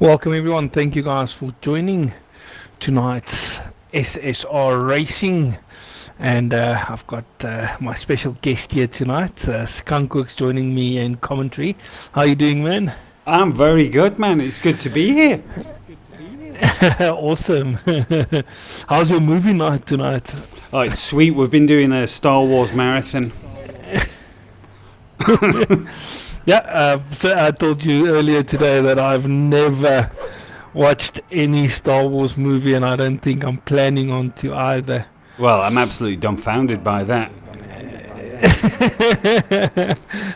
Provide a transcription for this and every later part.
Welcome everyone, thank you guys for joining tonight's SSR Racing, and I've got my special guest here tonight, Skunkworks, joining me in commentary. How are you doing, man? I'm very good, man. It's good to be here. Awesome. How's your movie night tonight? Oh, it's sweet. We've been doing a Star Wars marathon. Yeah, so I told you earlier today that I've never watched any Star Wars movie, and I don't think I'm planning on to either. Well, I'm absolutely dumbfounded by that.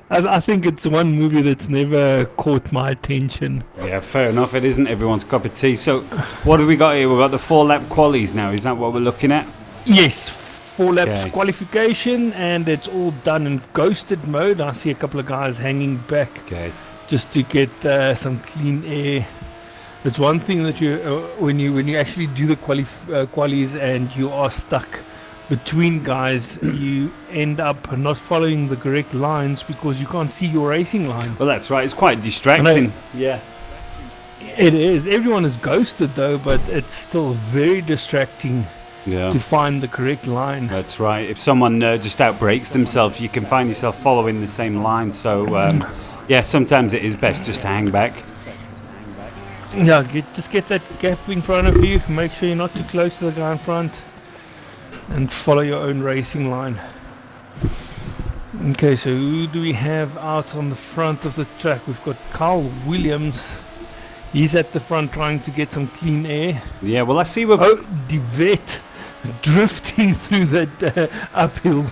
I think it's one movie that's never caught my attention. Yeah, fair enough. It isn't everyone's cup of tea. So, what have we got here? We've got the 4-lap qualies now. Is that what we're looking at? Yes, 4 laps qualification, and it's all done in ghosted mode. I see a couple of guys hanging back just to get some clean air. It's one thing that you when you actually do the qualies and you are stuck between guys, you end up not following the correct lines because you can't see your racing line. Well, that's right. It's quite distracting. Yeah. It is. Everyone is ghosted though, but it's still very distracting. Yeah. To find the correct line. That's right. If someone just outbrakes themselves, you can find yourself following the same line. So, yeah, sometimes it is best just to hang back. Yeah, just get that gap in front of you. Make sure you're not too close to the guy in front. And follow your own racing line. Okay, so who do we have out on the front of the track? We've got Carl Williams. He's at the front trying to get some clean air. Yeah, well, I see we've... Oh, De Vet drifting through that uphill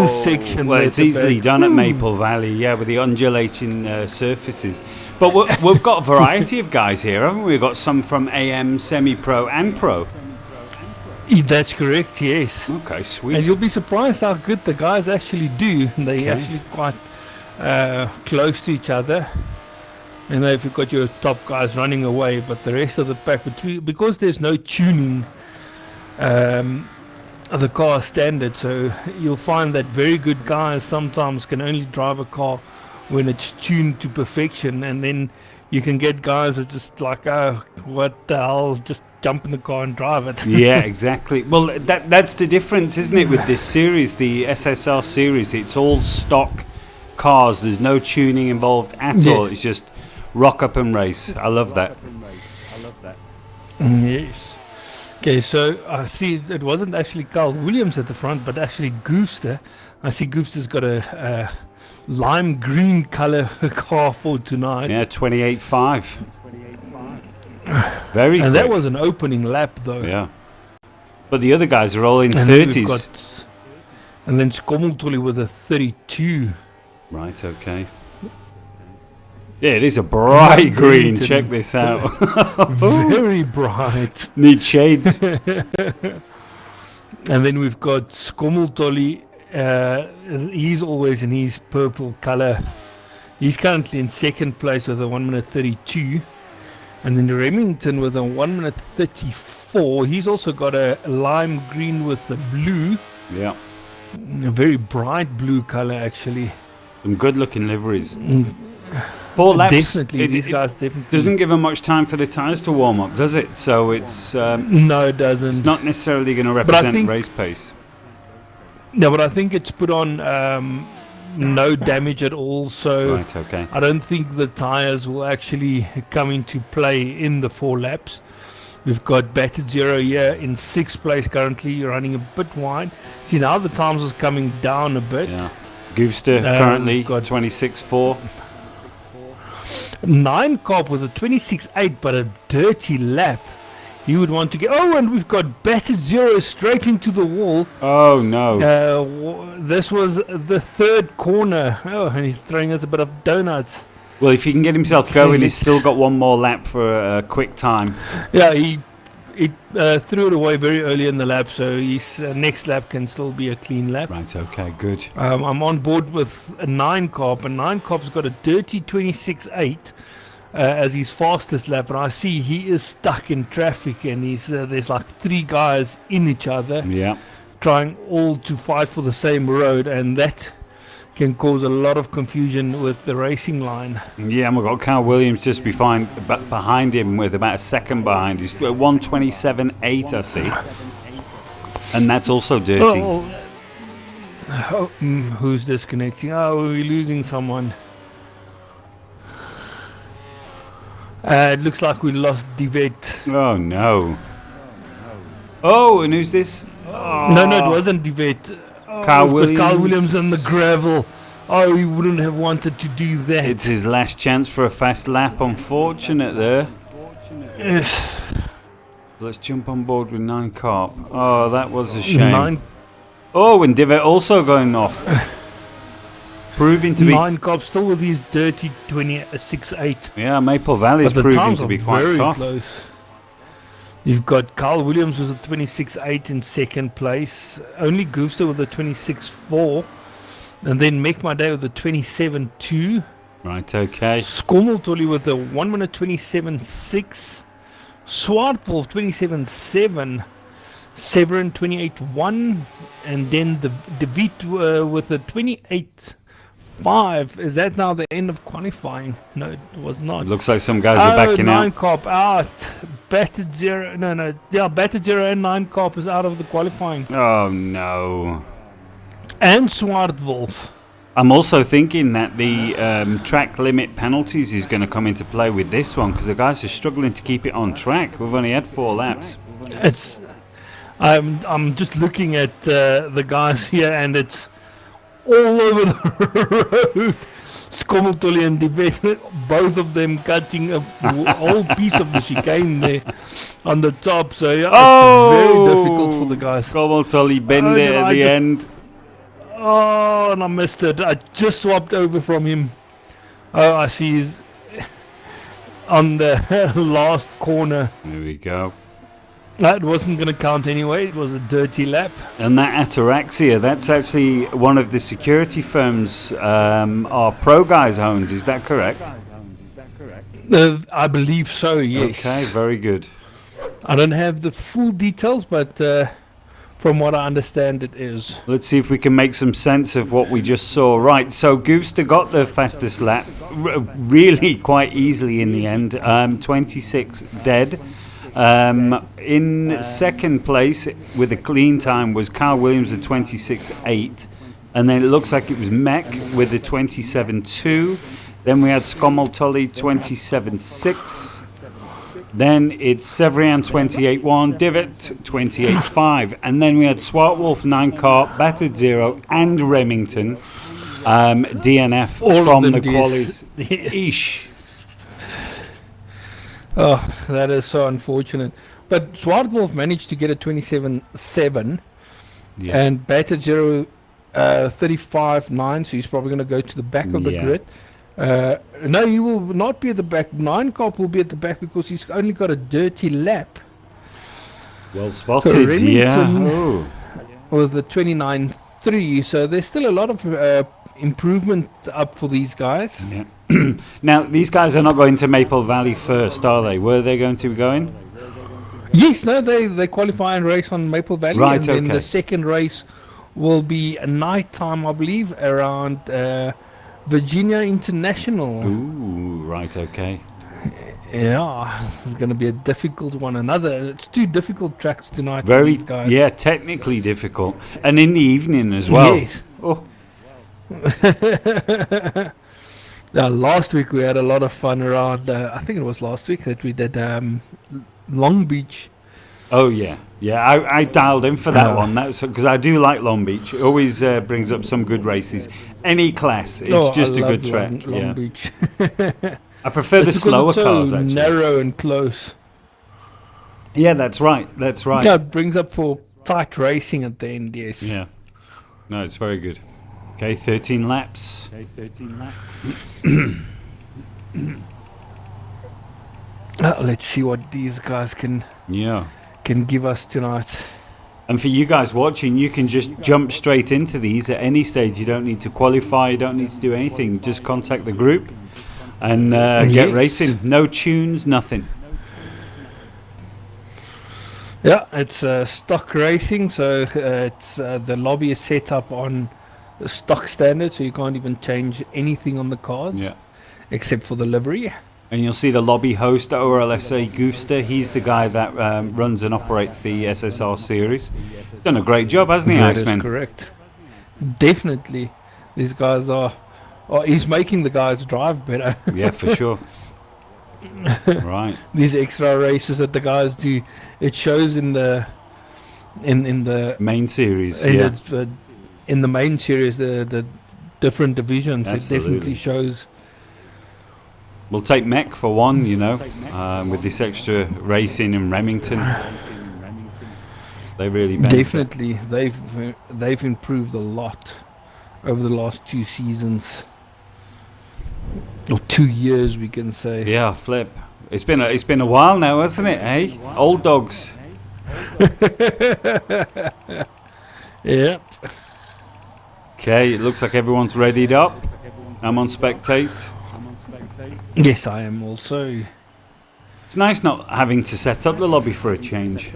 section. Well, it's easily done at Maple Valley, yeah, with the undulating surfaces. But we've got a variety of guys here, haven't we? We've got some from AM, semi-pro and pro. That's correct, yes. Okay, sweet. And you'll be surprised how good the guys actually do. They're actually quite close to each other. And if you've got your top guys running away, but the rest of the pack, because there's no tuning, the car standard, so you'll find that very good guys sometimes can only drive a car when it's tuned to perfection, and then you can get guys that just like, oh, what the hell, just jump in the car and drive it. Yeah, exactly. Well, that's the difference, isn't it, with this series, the SSR series. It's all stock cars. There's no tuning involved at all. It's just rock up and race. I love that. Yes. Okay, so I see it wasn't actually Carl Williams at the front, but actually Goofster. I see Goofster's got a lime green color car for tonight. Yeah, 28.5. Very and quick. That was an opening lap though. Yeah. But the other guys are all in 30s. And then Skommeltolly with a 32. Right, okay. Yeah, it is a bright green. Check this out. Very bright. Need shades. And then we've got Skommeltolly. He's always in his purple color. He's currently in second place with a 1 minute 32. And then Remington with a 1 minute 34. He's also got a lime green with the blue. Yeah. A very bright blue color, actually. Some good looking liveries. 4 laps. Definitely, these guys definitely. Doesn't give them much time for the tyres to warm up, does it? So it's no, it doesn't. It's not necessarily going to represent race pace. No, but I think it's put on no damage at all. So right, okay. I don't think the tyres will actually come into play in the 4 laps. We've got Battered Zero here in 6th place currently, running a bit wide. See, now the times is coming down a bit. Yeah. Goofster currently got 26.4. 9 Cop with a 26.8, but a dirty lap. He would want to get. Oh, and we've got Battered Zero straight into the wall. Oh no! This was the 3rd corner. Oh, and he's throwing us a bit of donuts. Well, if he can get himself going, he's still got one more lap for a quick time. Yeah, he threw it away very early in the lap, so his next lap can still be a clean lap. Right, okay, good. I'm on board with a 9 Cop, and 9 Cop's got a dirty 26.8 as his fastest lap, and I see he is stuck in traffic, and there's like 3 guys in each other, yeah, trying all to fight for the same road, and that can cause a lot of confusion with the racing line. Yeah, and we've got Carl Williams just behind him with about a second behind. He's 127.8, I see. And that's also dirty. Who's disconnecting? Oh, we're losing someone. It looks like we lost Divet. Oh, no. Oh, and who's this? Oh. No, it wasn't Divet. Carl Williams. Carl Williams on the gravel. Oh, he wouldn't have wanted to do that. It's his last chance for a fast lap. Unfortunate there. Yes. Let's jump on board with 9 Carp. Oh, that was a shame. Oh, and Divet also going off. Proving to be 9 Carp still with his dirty 26.8. Yeah, Maple Valley's proving to be quite very tough. Close. You've got Carl Williams with a 26.8 in second place. Only Goofster with a 26.4. And then Make My Day with a 27.2. Right, okay. Skommeltolly with a 1 minute 27.6. Swartwolf 27.7. Severin 28.1. And then the Beat with a 28.5. Is that now the end of qualifying? No, it was not. It looks like some guys are backing 9 out. Carp out. Battered Zero. No. Yeah, Battered Zero and 9 Carp is out of the qualifying. Oh, no. And Swartwolf. I'm also thinking that the track limit penalties is going to come into play with this one because the guys are struggling to keep it on track. We've only had 4 laps. I'm just looking at the guys here, and it's all over the road. Skommeltolly and Debet, both of them cutting a whole piece of the chicane there on the top. So yeah, it's very difficult for the guys. Skommeltolly bend it at the end. Oh, and I missed it. I just swapped over from him. Oh, I see he's on the last corner. There we go. That wasn't going to count anyway. It was a dirty lap. And that Ataraxia, that's actually one of the security firms our pro guys owns. Is that correct? I believe so, yes. Okay, very good. I don't have the full details, but from what I understand, it is. Let's see if we can make some sense of what we just saw. Right, so Goofster got the fastest lap really quite easily in the end. 26 dead. In second place with a clean time was Carl Williams at 26.8. And then it looks like it was Mech with a 27.2. Then we had Skommeltolly 27.6. Then it's Severian 28.1, Divot 28.5, and then we had Swartwolf, 9 Carp, Battered Zero, and Remington DNF all from the qualies. Eesh. Oh, that is so unfortunate. But Swartwolf managed to get a 27.7, and Battered Zero 35.9, so he's probably going to go to the back of the grid. No, he will not be at the back. 9 Carp will be at the back because he's only got a dirty lap. Well spotted, yeah. With the 29.3, so there's still a lot of improvement up for these guys. Yeah. Now, these guys are not going to Maple Valley first, are they? Were they going to be going? Yes, no, they qualify and race on Maple Valley. Right, and then the second race will be a night time, I believe, around Virginia International. Ooh, right, okay. Yeah, it's going to be a difficult one. It's 2 difficult tracks tonight for Very, these guys. yeah, technically difficult. And in the evening as well. Yes. Oh. Last week we had a lot of fun around, I think it was last week that we did Long Beach. Oh, yeah. Yeah, I dialed in for that one. That's because I do like Long Beach. It always brings up some good races. Any class, it's just a good track. Long Beach. I prefer the slower cars, actually. Narrow and close. Yeah, that's right. That's right. Yeah, it brings up for tight racing at the end, yes. Yeah. No, it's very good. Okay, 13 laps. Let's see what these guys can give us tonight. And for you guys watching, you can just jump straight into these at any stage. You don't need to qualify. You don't need to do anything. Just contact the group and get racing. No tunes, nothing. Yeah, it's stock racing, so it's the lobby is set up on stock standard, so you can't even change anything on the cars, except for the livery. And you'll see the lobby host, ORLSA Goofster. He's the guy that runs and operates the SSR series. He's done a great job, hasn't he, Iceman? That is correct. Definitely. These guys are... he's making the guys drive better. Yeah, for sure. Right. These extra races that the guys do, it shows in the... In the... main series, in the main series, the different divisions. Absolutely. It definitely shows... We'll take Mech for one, you know, with this extra racing in Remington. They really benefit. Definitely, they've improved a lot over the last 2 seasons, or 2 years, we can say. Yeah, flip. It's been a while now, hasn't it? Hey, old dogs. Yep. Okay, it looks like everyone's readied up. I'm on spectate. Yes, I am also. It's nice not having to set up the lobby for a change.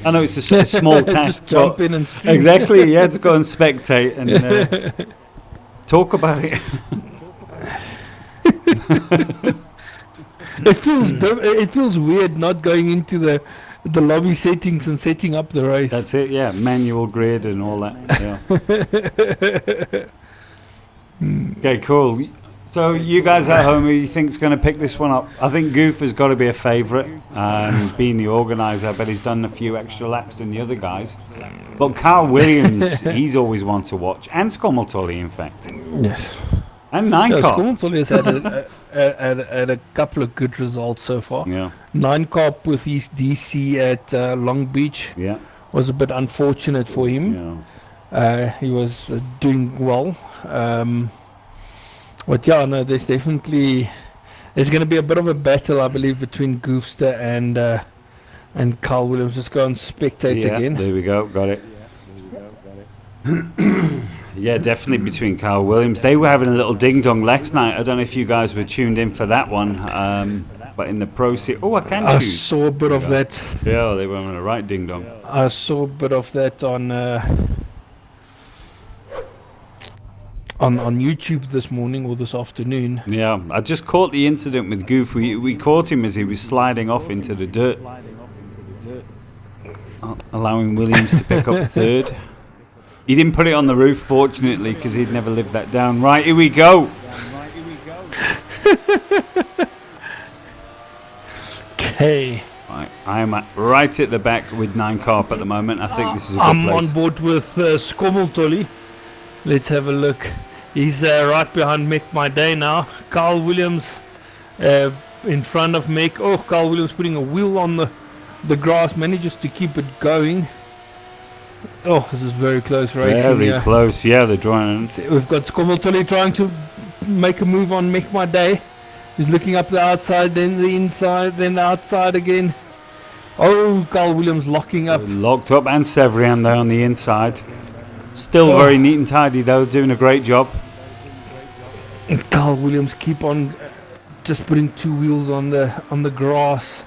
I know it's a small task. Just jump in and stream. Exactly, yeah, to go and spectate and talk about it. It feels weird not going into the lobby settings and setting up the race. That's it, yeah, manual grid and all that. Yeah. Okay, cool. So you guys at home, who you think's going to pick this one up? I think Goof has got to be a favourite, being the organiser, but he's done a few extra laps than the other guys. But Carl Williams, he's always one to watch, and Skommeltolly, in fact. Yes. And Ninecop. Skommeltolly has had a couple of good results so far. Yeah. Ninecop with his DC at Long Beach was a bit unfortunate for him. Yeah. He was doing well. But yeah, no, there's going to be a bit of a battle, I believe, between Goofster and Carl Williams. Just go and spectate again. There we go, got it. Yeah, definitely between Carl Williams. They were having a little ding-dong last night. I don't know if you guys were tuned in for that one, but in the Pro Series... Oh, I saw a bit of that. Yeah, they were on a right ding-dong. I saw a bit of that on YouTube this morning or this afternoon. Yeah, I just caught the incident with Goof. We caught him as he was sliding off into the dirt, allowing Williams to pick up third. He didn't put it on the roof, fortunately, because he'd never lived that down. Right, here we go. Okay. Right, I am right at the back with Ninecop at the moment. I think this is a good place. I'm on board with Skommeltolly. Let's have a look. He's right behind Mick My Day now. Carl Williams in front of Mick. Oh, Carl Williams putting a wheel on the grass. Manages to keep it going. Oh, this is very close racing. Very close, yeah, they're drawing. We've got Skommeltolly trying to make a move on Mick My Day. He's looking up the outside, then the inside, then the outside again. Oh, Carl Williams locking up. Locked up, and Severian there on the inside. Still very neat and tidy though, doing a great job. And Carl Williams keep on just putting 2 wheels on the grass.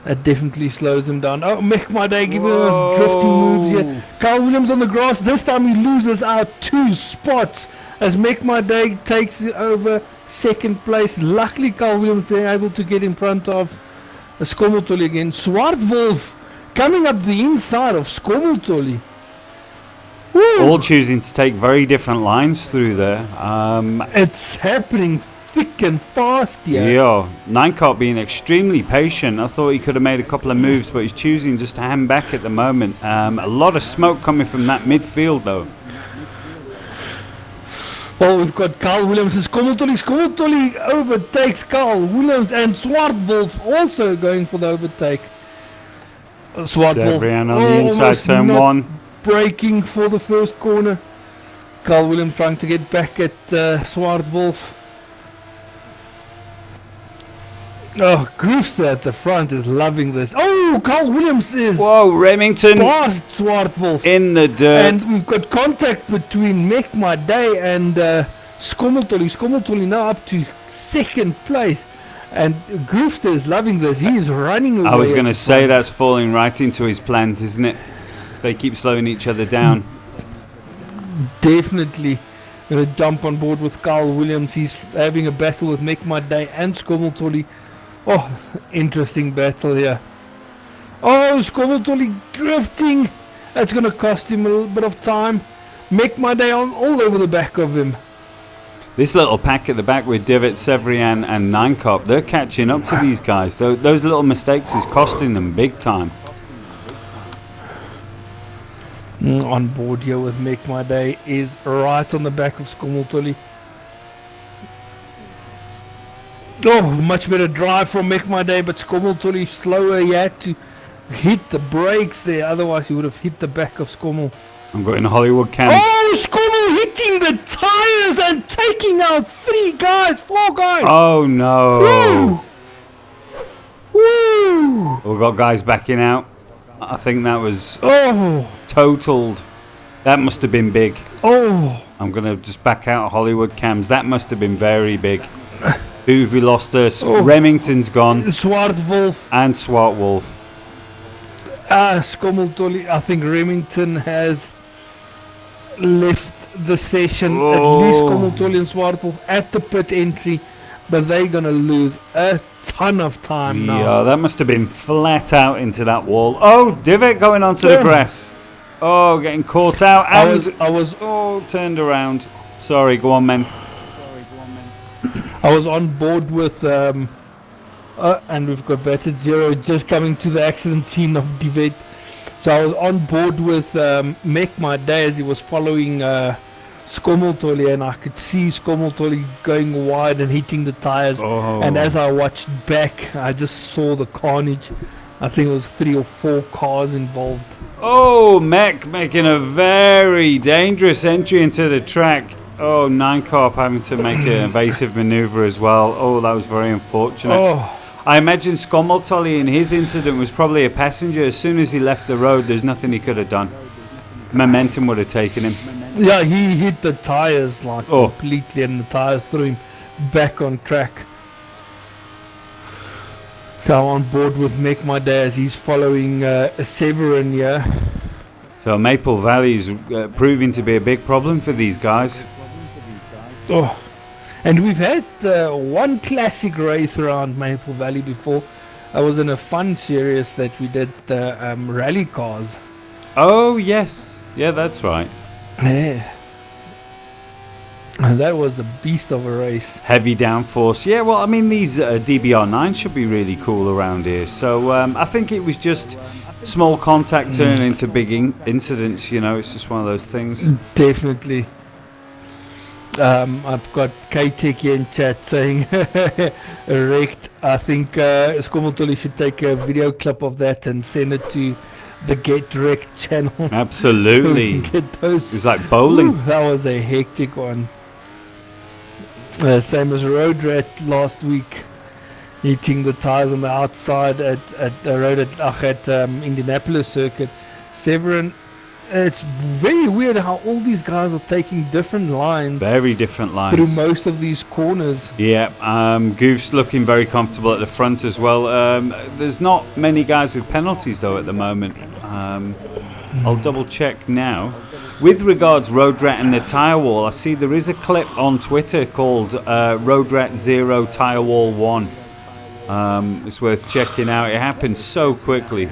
That definitely slows him down. Oh, Mick My Day giving us drifting moves here. Carl Williams on the grass. This time he loses out 2 spots as Mick My Day takes over second place. Luckily, Carl Williams being able to get in front of Skommeltolly again. Swartwolf coming up the inside of Skommeltolly. All choosing to take very different lines through there. It's happening thick and fast here. Yeah, Ninecop being extremely patient. I thought he could have made a couple of moves, but he's choosing just to hang back at the moment. A lot of smoke coming from that midfield though. Well, we've got Carl Williams and Skommeltolly. Skommeltolly overtakes Carl Williams, and Swartwolf also going for the overtake. Swartwolf on the inside, turn 1. Braking for the first corner. Carl Williams trying to get back at Swartwolf. Oh, Goofster at the front is loving this. Oh, Carl Williams is... Whoa, Remington past Swartwolf. In the dirt. And we've got contact between Mick My Day and Skommeltolly. Skommeltolly now up to second place. And Goofster is loving this. He is running away. I was going to say that's falling right into his plans, isn't it? They keep slowing each other down. Definitely going to jump on board with Carl Williams. He's having a battle with Make My Day and Skommeltolly. Oh, interesting battle here. Oh, Skommeltolly drifting. That's going to cost him a little bit of time. Make My Day on all over the back of him. This little pack at the back with Divot, Severian and Ninecop, they're catching up to these guys. Those little mistakes is costing them big time. On board here with Make My Day is right on the back of Skommeltolly. Oh, much better drive from Make My Day, but Skommeltolly slower. He had to hit the brakes there, otherwise he would have hit the back of Skommel. I'm going to Hollywood Cam. Oh, Skommel hitting the tires and taking out 4 guys. Oh no. Woo! Woo! We've got guys backing out. I think that was totaled. That must have been big. Oh. I'm going to just back out Hollywood Cams. That must have been very big. Who have we lost us? Remington's gone. Zwartwolf. And Swartwolf. Skommeltolly, I think Remington has left the session. At least Skommeltolly and Swartwolf at the pit entry, but they're going to lose a ton of time now. Yeah, that must have been flat out into that wall. Oh, Divot going onto the grass. Oh, getting caught out. And I was turned around. Sorry, go on, men. I was on board with and we've got Battered Zero just coming to the accident scene of Divot. So I was on board with Make My Day as he was following Skommeltolly, and I could see Skommeltolly going wide and hitting the tires. And as I watched back, I just saw the carnage. I think it was 3 or 4 cars involved. Oh, Mech making a very dangerous entry into the track. Oh, Ninecop having to make an evasive maneuver as well. Oh, that was very unfortunate. Oh. I imagine Skommeltolly in his incident was probably a passenger. As soon as he left the road, there's nothing he could have done. Momentum would have taken him. Yeah, he hit the tires like completely, and the tires threw him back on track. Come on board with Make My Day as he's following Severin here. So Maple Valley is proving to be a big problem for these guys. Oh, and we've had one classic race around Maple Valley before. I was in a fun series that we did rally cars. Oh yes, yeah, that's right. Yeah. And that was a beast of a race. Heavy downforce. Yeah, well, I mean, these DBR9 should be really cool around here. So I think it was just small contact turning into big incidents. You know, it's just one of those things. Definitely. I've got K-Tech here in chat saying wrecked. I think Skommeltolly should take a video clip of that and send it to the Get Wrecked channel. Absolutely. So we can get those. It was like bowling. Ooh, that was a hectic one. Same as Road Rat last week, hitting the tires on the outside at the road at Indianapolis circuit. Severin, it's very weird how all these guys are taking different lines. Very different lines. Through most of these corners. Yeah, Goof's looking very comfortable at the front as well. There's not many guys with penalties though at the moment. I'll double check now. With regards Road Rat and the tyre wall, I see there is a clip on Twitter called Road Rat 0 Tyre Wall 1. It's worth checking out. It happened so quickly.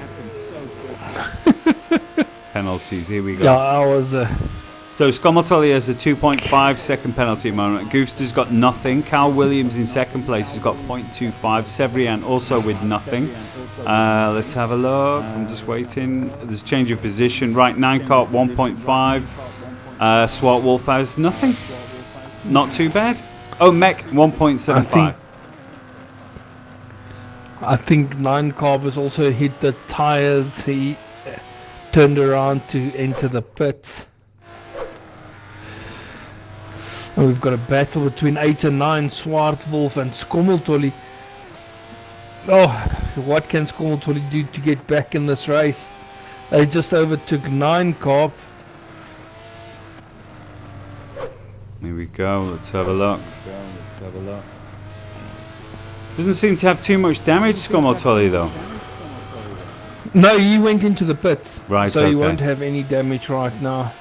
Penalties, here we go. Yeah, I was... So Skommeltolly has a 2.5 second penalty at the moment. Goofster's got nothing. Carl Williams in second place has got 0.25. Severian also with nothing. Let's have a look. I'm just waiting. There's a change of position. Right, Ninecart 1.5. Swart Wolf has nothing. Not too bad. Oh, Mech 1.75. I think Ninecart has also hit the tires. He turned around to enter the pits. And we've got a battle between 8 and 9, Swartwolf and Skommeltolly. Oh, what can Skommeltolly do to get back in this race? They just overtook Ninecart. Here we go. Let's have a look. Doesn't seem to have too much damage, Skommeltolly, though. No, he went into the pits. Right, so he won't have any damage right now.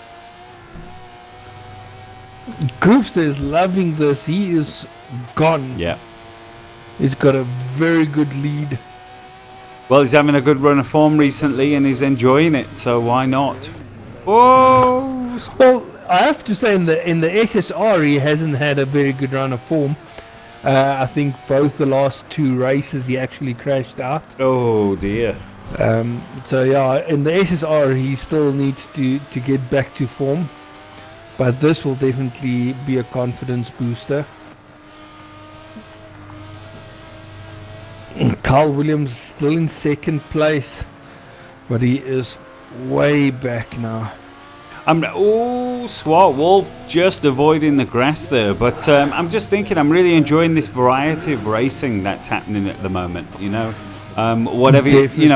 Goofster is loving this. He is gone. Yeah. He's got a very good lead. Well, he's having a good run of form recently and he's enjoying it, so why not? Whoa! Well, I have to say in the SSR he hasn't had a very good run of form. I think both the last 2 races he actually crashed out. Oh dear. So yeah, in the SSR he still needs to get back to form. But this will definitely be a confidence booster. Carl Williams still in second place, but he is way back now. Swart Wolf just avoiding the grass there, but I'm just thinking I'm really enjoying this variety of racing that's happening at the moment. You know, whatever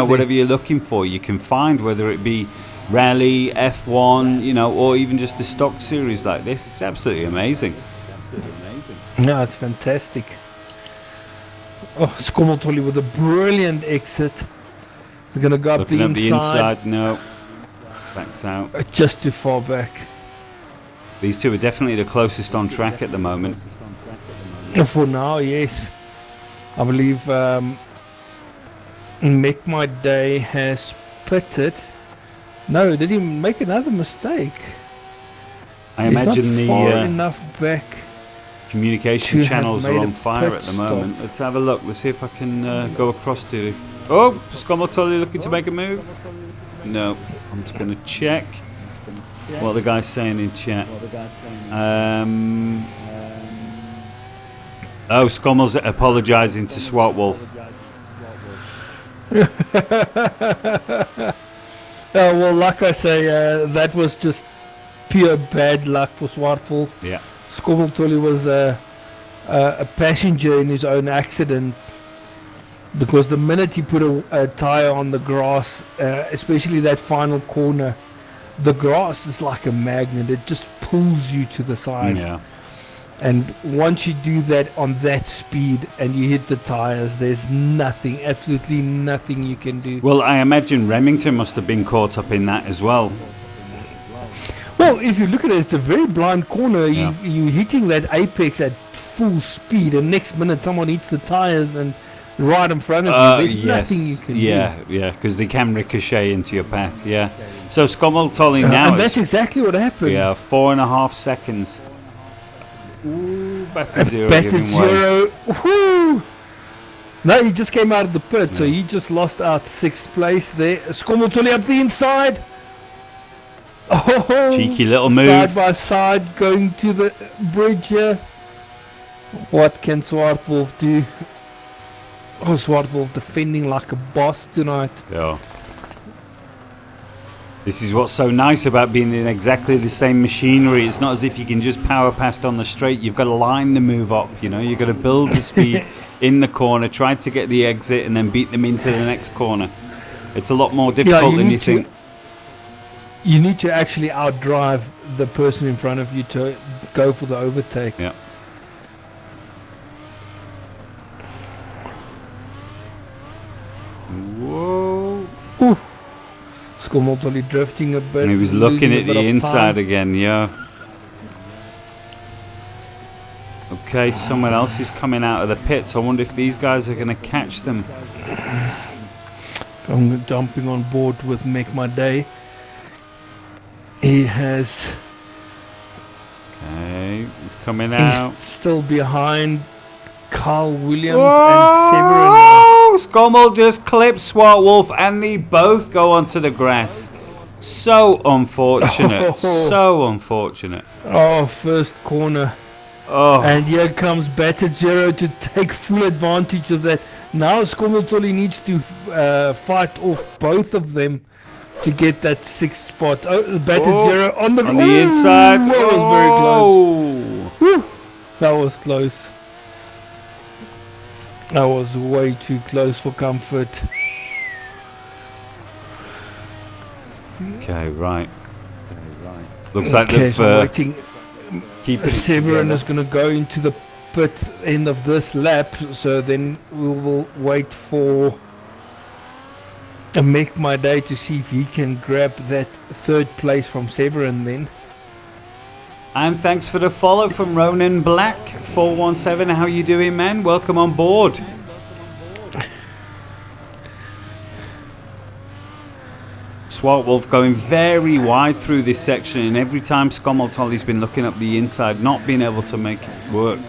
whatever you're looking for, you can find, whether it be rally, F1, you know, or even just the stock series like this. It's absolutely amazing. No, it's fantastic. Oh, Skommeltolly with a brilliant exit. He's going to go up the inside. No. Backs out. Just too far back. These two are definitely the closest on track at the moment. For now, yes. I believe Make My Day has pitted. No, did he make another mistake? I imagine He's not far enough back. Communication channels are on fire at the moment. Let's have a look. Let's see if I can go across to... Oh, Skommeltolly looking to make a move? No. I'm just going to check what the guy's saying in chat. Skommel's apologising to Swart Wolf. Well, like I say, that was just pure bad luck for Swart Wolf. Yeah. Skommeltolly was a passenger in his own accident, because the minute he put a tyre on the grass, especially that final corner, the grass is like a magnet. It just pulls you to the side. Yeah. And once you do that on that speed and you hit the tyres, there's nothing, absolutely nothing you can do. Well, I imagine Remington must have been caught up in that as well. Well, if you look at it, it's a very blind corner. Yeah. You're hitting that apex at full speed, and next minute someone hits the tyres and right in front of you. There's nothing you can do. Yeah, because they can ricochet into your path, yeah. So Skommeltolly now... and that's exactly what happened. Yeah, 4.5 seconds. Ooh, battered zero. Battered zero. Woo! No, he just came out of the pit, so he just lost out 6th place there. Skommeltolly up the inside. Oh, cheeky little move. Side by side, going to the bridge here. What can Swart Wolf do? Oh, Swart Wolf defending like a boss tonight. Yeah. This is what's so nice about being in exactly the same machinery. It's not as if you can just power past on the straight. You've got to line the move up, you know. You've got to build the speed in the corner, try to get the exit, and then beat them into the next corner. It's a lot more difficult than you think. You need to actually outdrive the person in front of you to go for the overtake. Yeah. Whoa. Ooh. Skommeltolly drifting a bit. And he was looking at the inside again, yeah. Okay, someone else is coming out of the pits. I wonder if these guys are going to catch them. I'm jumping on board with Make My Day. He has... Okay, he's coming out. He's still behind Carl Williams. Whoa! And Severin. Skommel just clips Swart Wolf and they both go onto the grass. So unfortunate. So unfortunate. Oh, first corner. Oh. And here comes Battered Zero to take full advantage of that. Now Skommeltolly needs to fight off both of them to get that 6th spot. Oh, Battered Zero on the inside. That was very close. Woo. That was close. That was way too close for comfort. Okay, right. Looks like they've waiting. Severin is going to go into the pit end of this lap, so then we will wait for a Make My Day to see if he can grab that 3rd place from Severin then. And thanks for the follow from Ronan Black 417. How you doing, man? Welcome on board. Swart Wolf going very wide through this section, and every time Skomoltoli's been looking up the inside, not being able to make it work.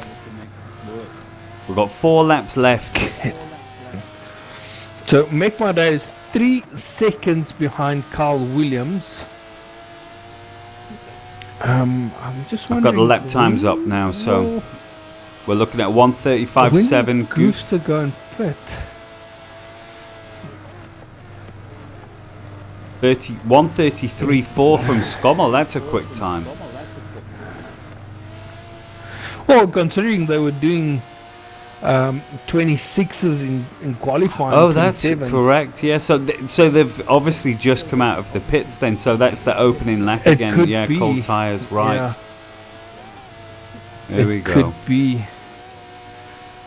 We've got 4 laps left. So Make My Day is 3 seconds behind Carl Williams. I'm just I've got the lap times up now, so we're looking at 1:35.7. Goofster going pit. 1:33.4 from Skommel. That's a quick time. Well, considering they were doing 26s in qualifying. Oh, that's correct. Yeah, so they've obviously just come out of the pits then. So that's the opening lap again. Could yeah, be. cold tires, right? Yeah. There we go. Could be.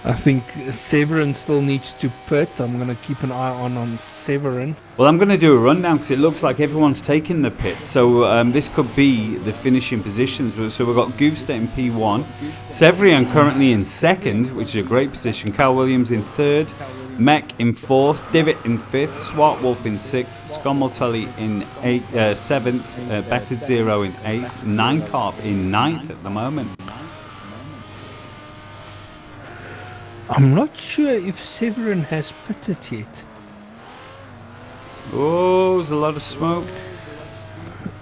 I think Severin still needs to pit. I'm going to keep an eye on Severin. Well, I'm going to do a rundown because it looks like everyone's taking the pit. So this could be the finishing positions. So we've got Goofster in P1. Severin currently in 2nd, which is a great position. Cal Williams in 3rd. Mack in 4th. Divot in 5th. Swart Wolf in 6th. Skomoltoli in 7th. Battered Zero in 8th. Ninecarp in 9th at the moment. I'm not sure if Severin has pitted yet. Oh, there's a lot of smoke.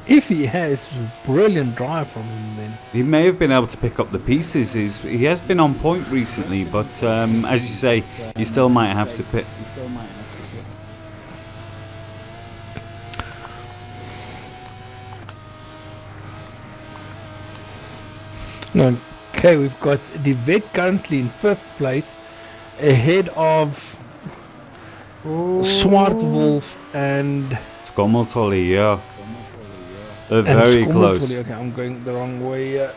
If he has, brilliant drive from him then. He may have been able to pick up the pieces. He has been on point recently, but as you say, you still might have to pit. Okay, we've got the vet currently in 5th place, ahead of Swart Wolf and Skomoltoli, yeah. They're very close. Okay, I'm going the wrong way.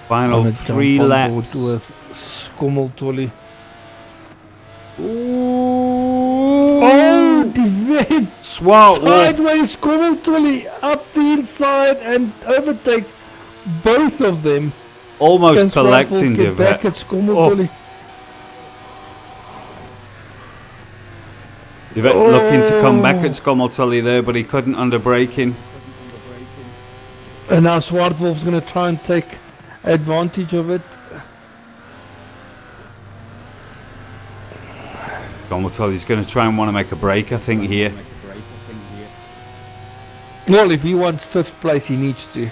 Final 3 laps. With Skomoltoli. Oh, the vet! Swart Wolf. Sideways Skomoltoli up the inside and overtakes both of them. Almost collecting the back at Skomoltoli. Looking to come back at Skomoltoli there, but he couldn't under braking. And now Swart Wolf's going to try and take advantage of it. Skomoltoli's going to try and want to make a break, I think, here. Well, if he wants 5th place, he needs to.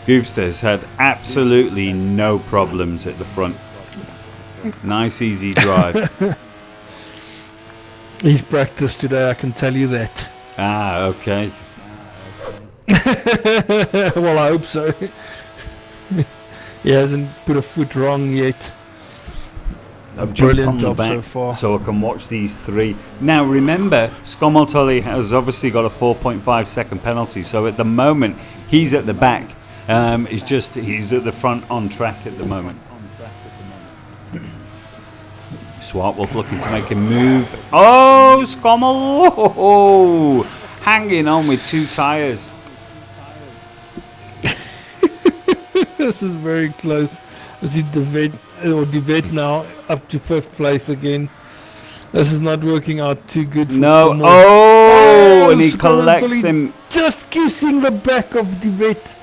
Goofster's had absolutely no problems at the front. Nice, easy drive. He's practiced today, I can tell you that. Ah, okay. Well, I hope so. He hasn't put a foot wrong yet. I've Brilliant job so far. So I can watch these 3. Now remember, Skomoltoli has obviously got a 4.5 second penalty, so at the moment he's at the back. He's at the front on track at the moment. Swart Wolf looking to make a move. Oh, Skommel! Oh, hanging on with 2 tyres. This is very close. I see the vet now up to 5th place again. This is not working out too good for Skommel. Oh, and he collects him. Just kissing the back of the vet.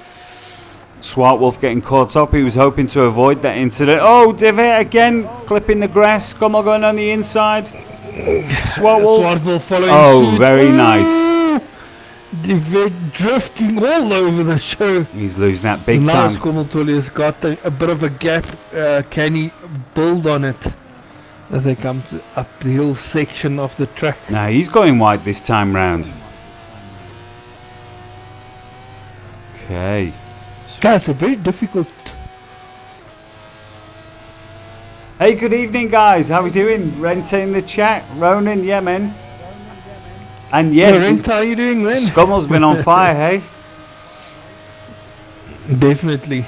Swart Wolf getting caught up. He was hoping to avoid that incident. Oh, Divot again, clipping the grass. Skommel going on the inside. Swart Wolf following suit. Very nice. Divot drifting all over the show. He's losing that big now time. Skomoltoli has got a bit of a gap. Can he build on it as they come up the hill section of the track? Now he's going wide this time round. Okay. That's a very difficult. Hey, good evening, guys. How we doing? Renta in the chat. Ronan, yeah, man. And yeah, Renta, how you doing, man? Skommel's been on fire, hey? Definitely.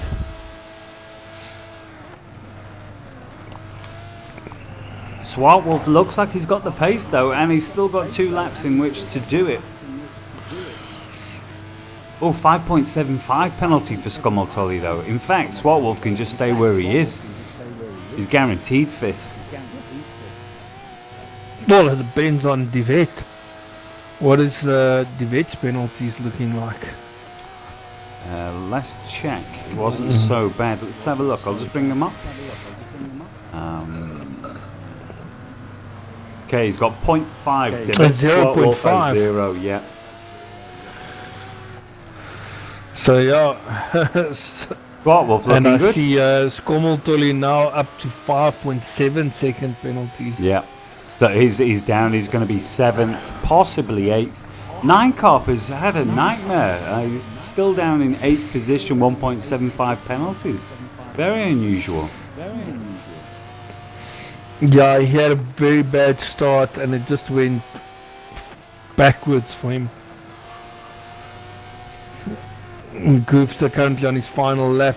Swartwolf looks like he's got the pace though, and he's still got 2 laps in which to do it. Oh, 5.75 penalty for Skummeltolly though. In fact, Swartwolf can just stay where he is. He's guaranteed 5th. Well, it depends on Devet. What is Devet's penalties looking like? Let's check. It wasn't so bad. Let's have a look. I'll just bring them up. Okay, he's got 0.5. 0.5. 0, yeah. So yeah. Swartwolf looking and I good. see Skummeltolly now up to 5.7 second penalties. Yeah. So he's down. He's going to be 7th, possibly 8th. 9cop has had a nightmare. He's still down in 8th position, 1.75 penalties. Very unusual. Yeah, he had a very bad start and it just went backwards for him. Goofster currently on his final lap.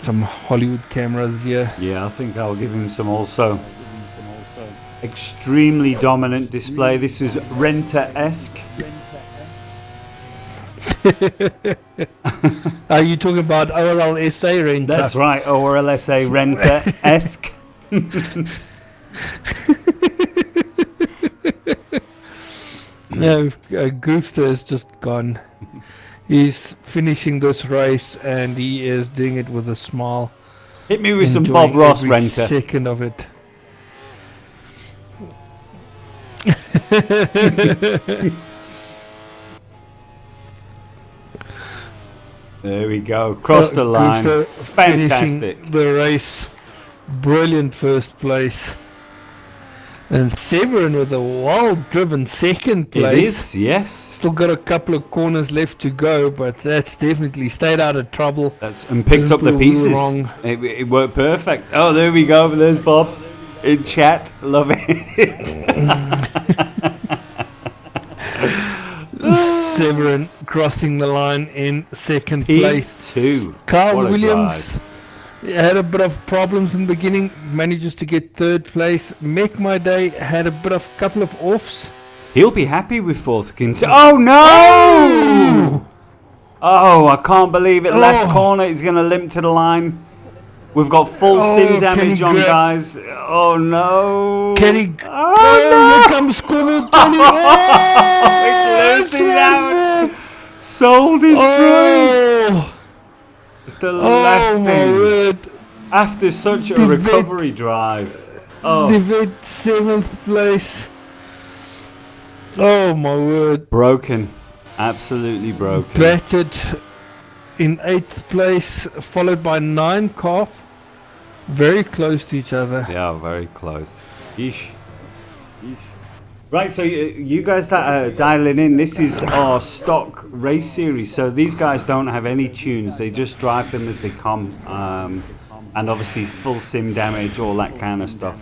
Some Hollywood cameras here. Yeah, I think I'll give him some also. Extremely dominant display. This is Renter-esque. Are you talking about ORLSA Renter? That's right, ORLSA Renter-esque. No, Goofster is just gone. He's finishing this race and he is doing it with a smile. Hit me with some Bob Ross every Renter. Second of it. There we go. Cross the line. Goofster Fantastic. finishing the race. Brilliant first place. And Severin with a well-driven second place. It is, yes. Still got a couple of corners left to go, but that's definitely stayed out of trouble. And picked up the pieces. Wrong. It worked perfect. Oh, there we go. There's Bob in chat. Love it. Severin crossing the line in second place. P2. Carl Williams had a bit of problems in the beginning, manages to get third place. Make My Day had a bit of couple of offs. He'll be happy with 4th. Oh no! Oh, I can't believe it. Last corner, he's going to limp to the line. We've got full sim damage on, guys. Oh no! Can he? Oh, here comes Squirrel. It's losing out. Soul destroyed. It's the last thing. Word. After such a recovery drive. Oh. Devet 7th place. Oh my word. Broken. Absolutely broken. Battered in 8th place, followed by 9cop. Very close to each other. Yeah, very close. Yeesh. Right, so you guys that are dialing in, this is our stock race series. So these guys don't have any tunes. They just drive them as they come. And obviously full sim damage, all that kind of stuff.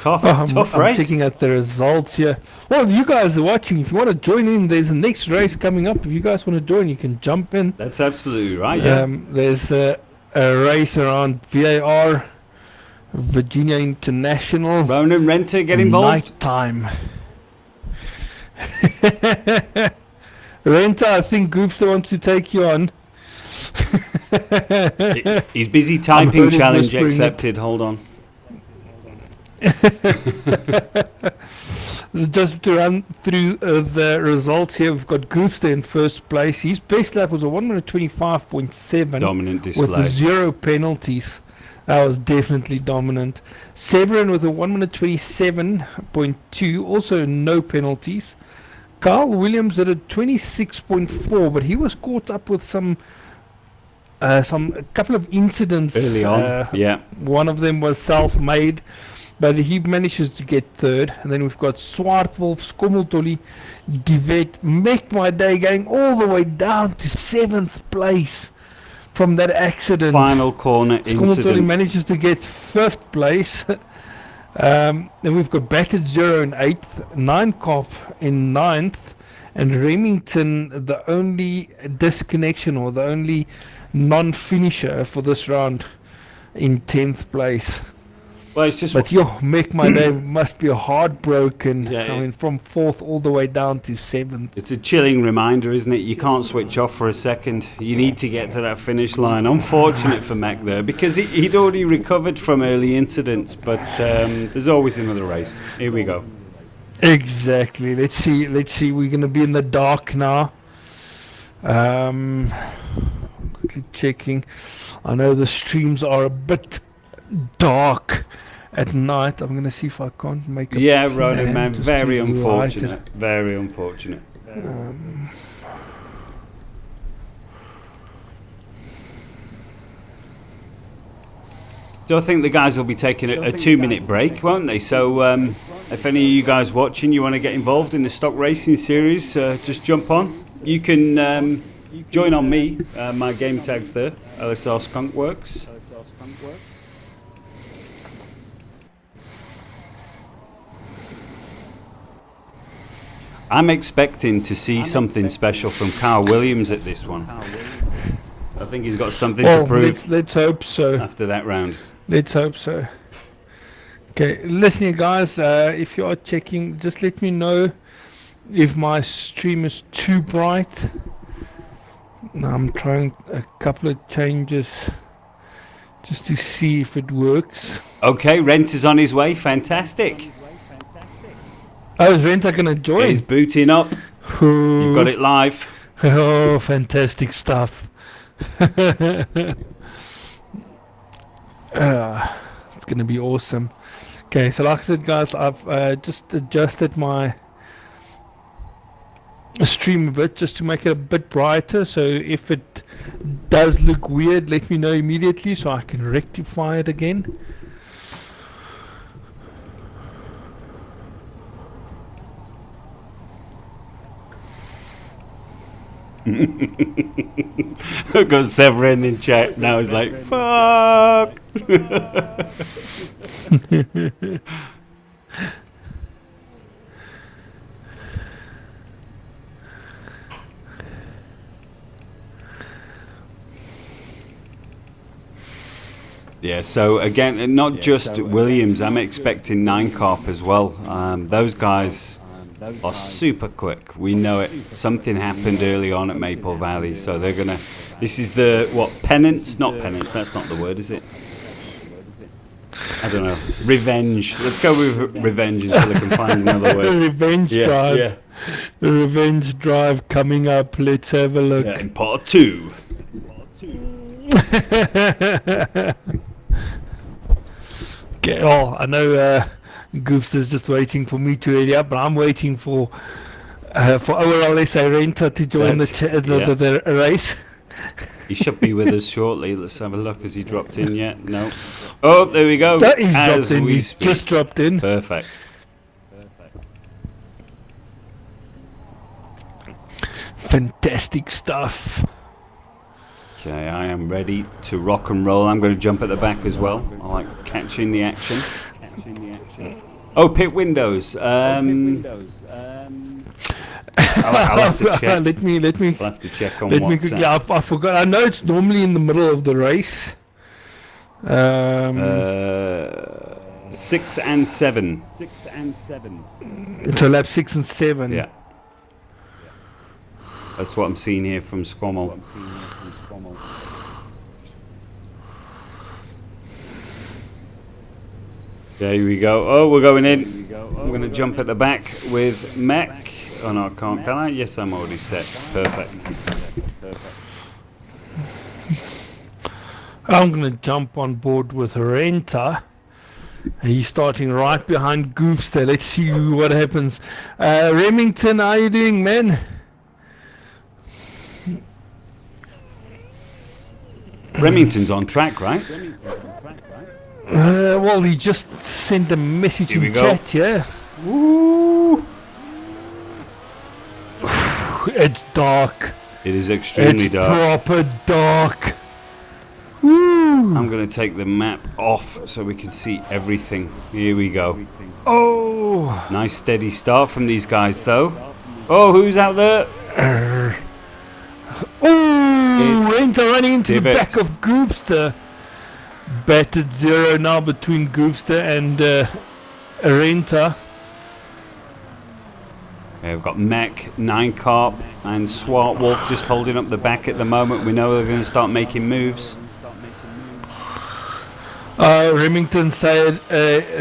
Tough race. I'm checking out the results here. Well, you guys are watching. If you want to join in, there's a next race coming up. If you guys want to join, you can jump in. That's absolutely right, yeah. There's a race around VIR, Virginia International. Ronan Renter, get involved. Night time. Renter, I think Goofster wants to take you on. He's busy typing. Challenge accepted. Hold on. Just to run through the results here, we've got Goofster in first place. His best lap was a 1:25.7. Dominant display. With 0 penalties. That was definitely dominant. Severin with a 1:27.2, also no penalties. Carl Williams at a 26.4, but he was caught up with a couple of incidents early on. Yeah, one of them was self-made, but he manages to get third. And then we've got Swartwolf, Skummeltolly, Devet, Make My Day going all the way down to 7th place from that accident. Final corner Skummeltolly incident. manages to get 5th place. Then we've got Battered 0 in 8th, 9cop in 9th, And Remington, the only disconnection or the only non-finisher for this round, in 10th place. Well, it's just. But make my day must be heartbroken. Yeah, I mean, from 4th all the way down to 7th. It's a chilling reminder, isn't it? You can't switch off for a second. You need to get to that finish line. Unfortunate for Mac there, because he'd already recovered from early incidents, but there's always another race. Here we go. Exactly. Let's see. We're going to be in the dark now. Quickly checking. I know the streams are a bit dark at night. I'm going to see if I can't make a plan. Ronan, man, very unfortunate. Very unfortunate. So I think the guys will be taking a 2-minute break, won't they? So if any of you guys watching, you want to get involved in the Stock Racing series, just jump on. You can join on me. My game tag's there, ORLSA Skunkworks. I'm expecting to see something special from Carl Williams at this one. I think he's got something to prove. Let's hope so. After that round. Let's hope so. Okay, listen, you guys, if you are checking, just let me know if my stream is too bright. Now I'm trying a couple of changes just to see if it works. Okay, Rent is on his way. Fantastic. Oh, is Renta going to join? He's booting up. You've got it live. Oh, fantastic stuff. It's going to be awesome. Okay, so like I said, guys, I've just adjusted my stream a bit just to make it a bit brighter. So if it does look weird, let me know immediately so I can rectify it again. I've got Severin in chat now. He's like, fuck. Yeah, so again, not just Williams, I'm expecting 9 Carp as well. Those guys are super quick. We know it. Something happened early on at Maple Valley, so they're gonna. This is the penance? Not penance. That's not the word, is it? I don't know. Revenge. Let's go with revenge until I can find another word. Revenge drive. Yeah. Revenge drive coming up. Let's have a look. Yeah, in part 2. Okay. Oh, I know. Goofster's just waiting for me to ready up, but I'm waiting for ORLSA Renta to join the race. He should be with us shortly. Let's have a look. Has he dropped in yet? No. Oh, there we go. He's dropped in. He's just dropped in. Perfect. Fantastic stuff. Okay, I am ready to rock and roll. I'm going to jump at the back as well. I like catching the action. Oh, pit windows. I'll have to check. Let me. I'll have to check on WhatsApp. I forgot. I know it's normally in the middle of the race. 6 and 7. So lap 6 and 7. Yeah. That's what I'm seeing here from Squammel. There we go. Oh, we're going in. I'm going to jump at the back with Mech. Oh no, I can't. Can I? Yes, I'm already set. Perfect. I'm going to jump on board with Renta. He's starting right behind Goofster. Let's see what happens. Remington, how are you doing, man? Remington's on track, right? Well, he just sent a message in chat, yeah. Woo! It's dark. It is extremely dark. It's proper dark. Woo! I'm going to take the map off so we can see everything. Here we go. Oh! Nice steady start from these guys, though. Oh, who's out there? Oh, Renta running into the back of Goofster. Battered 0 now between Goofster and Renta. Yeah, we've got Mech, 9 Carp, and Swart Wolf just holding up the back at the moment. We know they're going to start making moves. Remington said,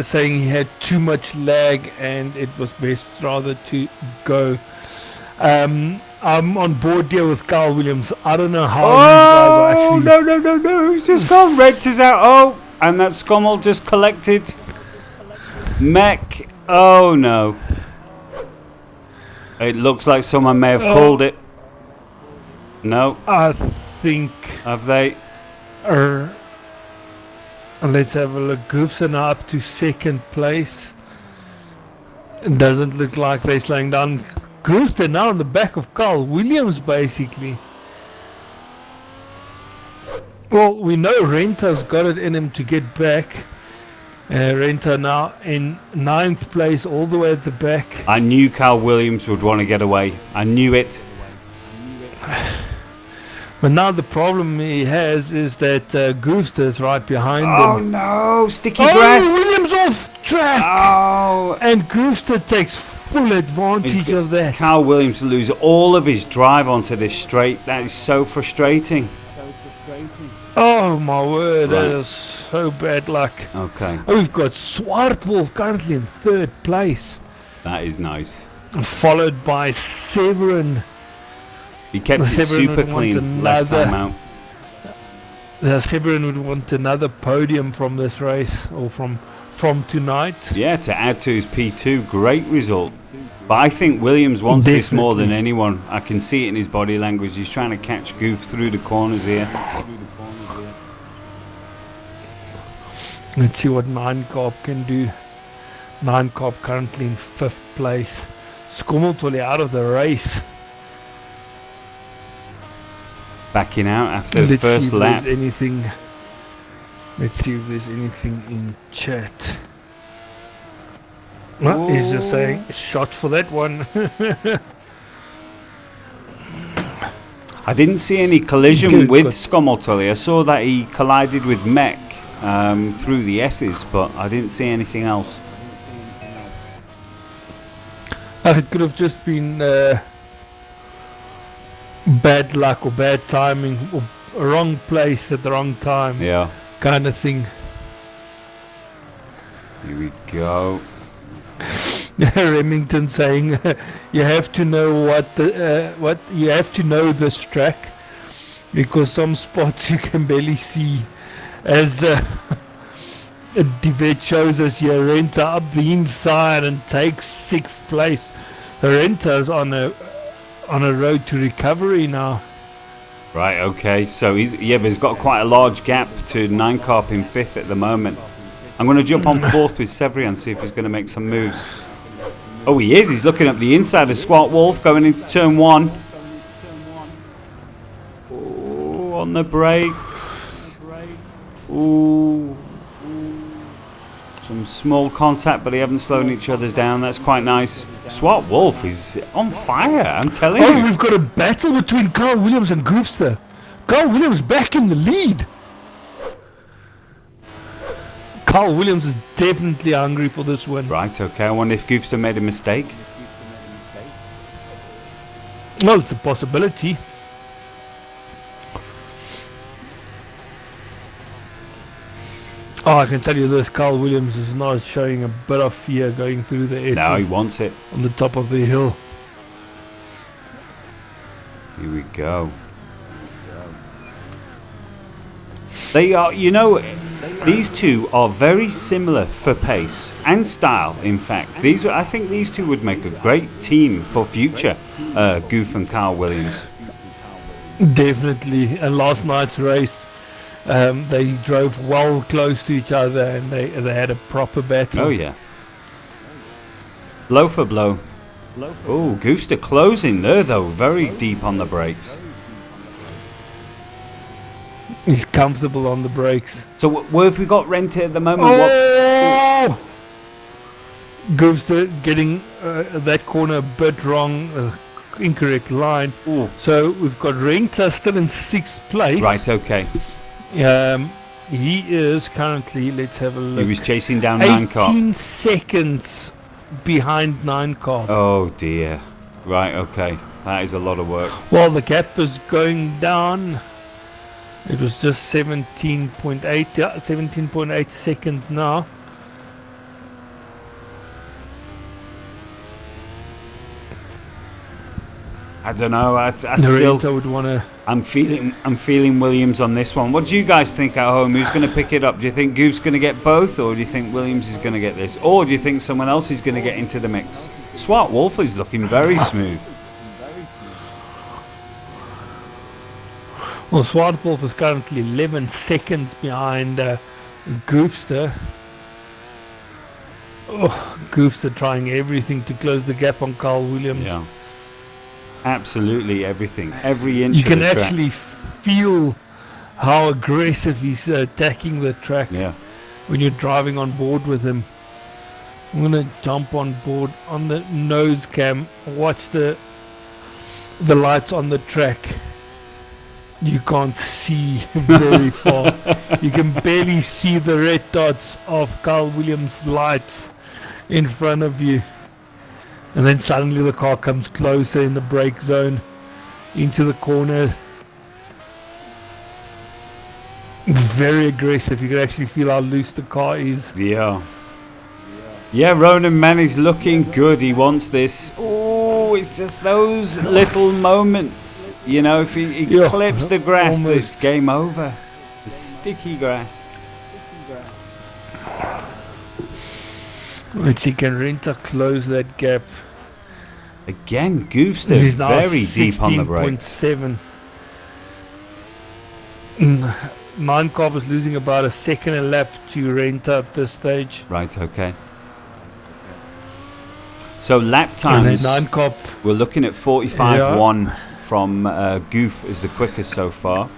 saying he had too much lag and it was best rather to go. I'm on board here with Carl Williams. I don't know how these guys are actually... No. He's just gone. Reds is out. Oh, and that Scommel just collected. Mech. Oh, no. It looks like someone may have called it. No. I think... Have they? Let's have a look. Goofster now up to 2nd place. It doesn't look like they're slowing down. Goofster now on the back of Carl Williams, basically. Well, we know Renta's got it in him to get back. Renta now in 9th place, all the way at the back. I knew Carl Williams would want to get away. I knew it. But now the problem he has is that Goofster's right behind him. Oh no, sticky grass. Williams off track. Oh. And Goofster takes full advantage of that. Carl Williams to lose all of his drive onto this straight. That is so frustrating. Oh my word, that is so bad luck. Okay. Oh, we've got Swartwolf currently in 3rd place. That is nice. Followed by Severin. He kept it super clean last time out. Severin would want another podium from this race, or from tonight. Yeah, to add to his P2, great result. But I think Williams wants this more than anyone. I can see it in his body language. He's trying to catch Goof through the corners here. Let's see what 9 Carp can do. 9 Carp currently in 5th place. Skommeltolly out of the race. Backing out after the first lap. Let's see if there's anything in chat. Well, he's just saying, shot for that one. I didn't see any collision with Skommeltolly. I saw that he collided with Mech through the S's, but I didn't see anything else. It could have just been bad luck or bad timing or wrong place at the wrong time. Yeah. Kind of thing. Here we go. Remington saying you have to know what you have to know this track, because some spots you can barely see, as Divet shows us here. Renta up the inside and takes 6th place. Renta's on a road to recovery now. Right, okay, so but he's got quite a large gap to 9 Carp in 5th at the moment. I'm going to jump on 4th with Severi and see if he's going to make some moves. Oh, he is. He's looking up the inside of Swart Wolf going into turn 1. Oh, on the brakes. Ooh. Some small contact, but they haven't slowed each other's down. That's quite nice. Swart Wolf is on fire, I'm telling you. Oh, we've got a battle between Carl Williams and Goofster. Carl Williams back in the lead. Carl Williams is definitely hungry for this win. Right, okay. I wonder if Goofster made a mistake. Well, it's a possibility. Oh, I can tell you this, Carl Williams is not showing a bit of fear going through the S's. No, he wants it. On the top of the hill. Here we go. They are, you know, these two are very similar for pace and style, in fact. I think these two would make a great team for future, Goof and Carl Williams. Definitely. And last night's race, they drove well close to each other and they had a proper battle. Oh, yeah. Blow for blow. Oh, Goofster closing there, though. Very deep on the brakes. He's comfortable on the brakes. So where have we got Renta at the moment? Oh! Goofster getting that corner a bit wrong, incorrect line. Ooh. So we've got Renta still in 6th place. Right, okay. He is currently, let's have a look. He was chasing down 9 Carp. 18 seconds behind 9 Carp. Oh dear. Right, okay. That is a lot of work. Well, the gap is going down. It was just 17.8 seconds now. I don't know. I still would want to. I'm feeling Williams on this one. What do you guys think at home? Who's going to pick it up? Do you think Goof's going to get both, or do you think Williams is going to get this, or do you think someone else is going to get into the mix? Swart Wolf is looking very smooth. Well, Swart Wolf is currently 11 seconds behind Goofster. Oh, Goofster trying everything to close the gap on Carl Williams. Yeah. Absolutely everything. Every inch you of can the track. actually feel how aggressive he's attacking the track when you're driving on board with him. I'm going to jump on board on the nose cam. Watch the lights on the track. You can't see very far. You can barely see the red dots of Carl Williams' lights in front of you. And then suddenly the car comes closer in the brake zone into the corner. Very aggressive. You can actually feel how loose the car is. Yeah. Yeah, Ronan Manny's looking good. He wants this. Oh, it's just those little moments. You know, if he clips the grass, almost. It's game over. The sticky grass. Let's see, can Renta close that gap? Again, Goofster He's now very deep on the brake. 16.7. 9 Carp is losing about a second a lap to Renta at this stage. Right, okay. So lap times, 9 Carp. we're looking at 45.1 from Goof is the quickest so far.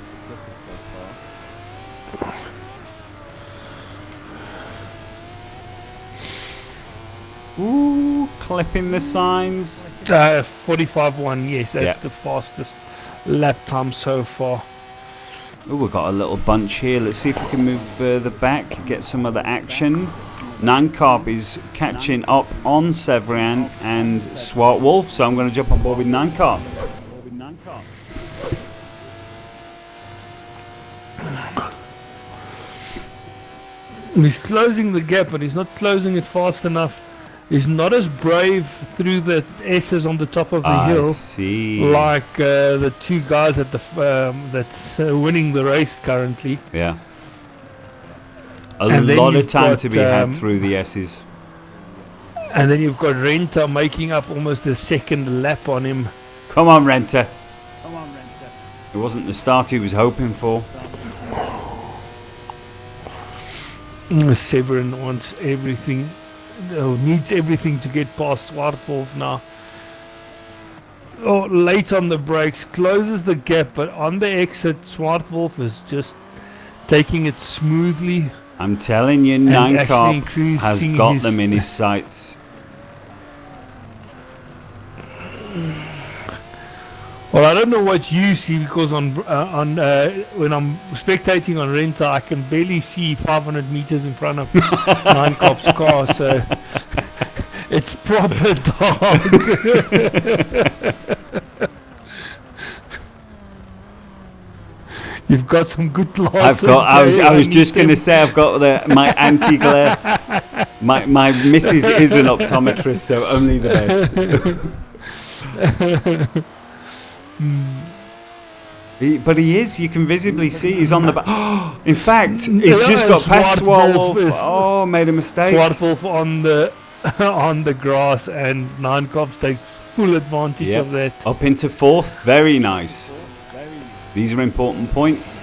Ooh, clipping the signs. 45.1, yes, that's the fastest lap time so far. Oh, we've got a little bunch here. Let's see if we can move further back, get some of the action. 9 Carp is catching up on Severian and Swart Wolf, so I'm going to jump on board with 9 Carp. He's closing the gap, but he's not closing it fast enough. He's not as brave through the S's on the top of the hill like the two guys at the that's winning the race currently. Yeah. A lot of time to be had through the S's. And then you've got Renta making up almost a second lap on him. Come on, Renta. It wasn't the start he was hoping for. Severin wants everything. Needs everything to get past Swart Wolf now. Oh, late on the brakes, closes the gap, but on the exit, Swart Wolf is just taking it smoothly. I'm telling you, 9 Carp has got them in his sights. Well, I don't know what you see, because on when I'm spectating on Renta, I can barely see 500 meters in front of 9 Carp's car, so it's proper dark. You've got some good glasses. I was just going to say I've got my anti-glare. My missus is an optometrist, so only the best. But he is. You can visibly see he's on the back. In fact, he's just got past Swart Wolf. Oh, made a mistake. Swart Wolf on the on the grass, and 9 Carp takes full advantage of that. Up into 4th. Very nice. These are important points.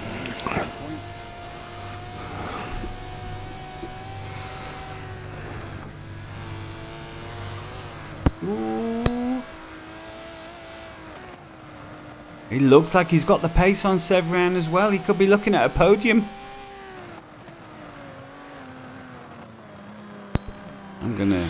Ooh. It looks like he's got the pace on Severian as well. He could be looking at a podium. I'm gonna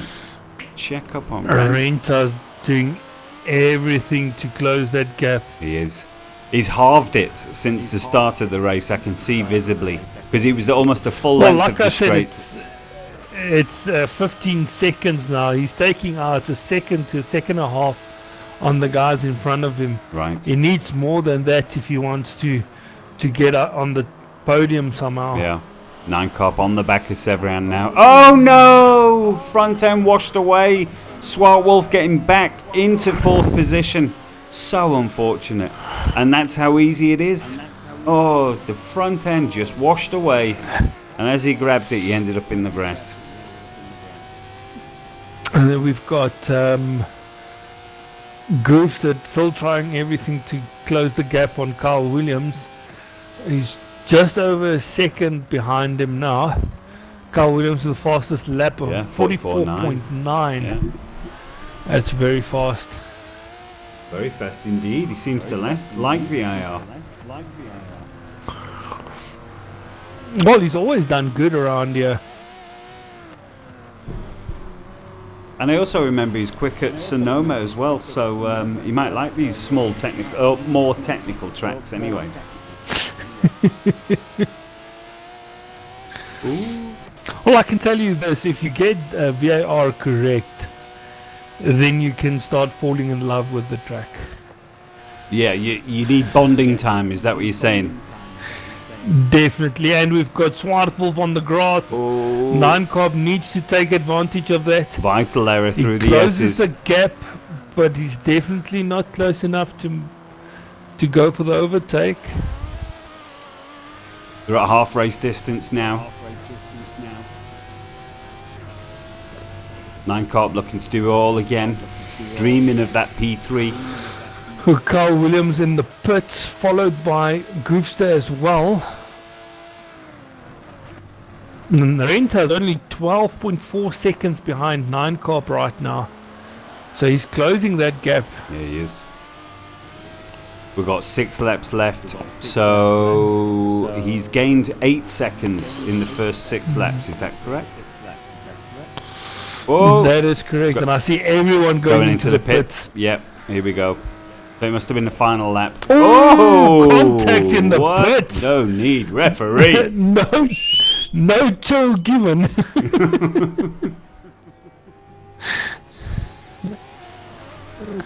check up on Brent. Renta's doing everything to close that gap. He is. He's halved it since the start of the race. I can see visibly because he was almost a full length like of the I said, straight. it's 15 seconds now. He's taking out a second to a second and a half on the guys in front of him. Right. He needs more than that if he wants to get on the podium somehow. Yeah. 9 Cop on the back of Severian now. Oh no! Front end washed away. Swart Wolf getting back into 4th position. So unfortunate. And that's how easy it is. Oh, the front end just washed away. And as he grabbed it, he ended up in the grass. And then we've got Goofster still trying everything to close the gap on Carl Williams. He's just over a second behind him now. Carl Williams with the fastest lap of 44.9. Yeah. That's very fast. Very fast indeed. He seems to like VIR. Well, he's always done good around here. And I also remember he's quick at Sonoma as well, so he might like these small technical, more technical tracks anyway. Well, I can tell you this: if you get VIR correct, then you can start falling in love with the track. Yeah, you need bonding time. Is that what you're saying? Definitely, and we've got Swartwolf on the grass. 9 Cobb needs to take advantage of that. Vital error through the He closes S's. the gap, but he's definitely not close enough to go for the overtake. They're at half race distance now. 9 Corp looking to do it all again, dreaming of that P3. Carl Williams in the pits, followed by Goofster as well. And Renta's only 12.4 seconds behind 9 Corp right now. So he's closing that gap. Yeah, he is. We've got 6 laps left, so he's gained 8 seconds in the first 6 laps. Is that correct? Whoa. That is correct, and I see everyone going into the pits. Yep, here we go. So it must have been the final lap. Oh, contact in the pits. No need, referee. no chill given.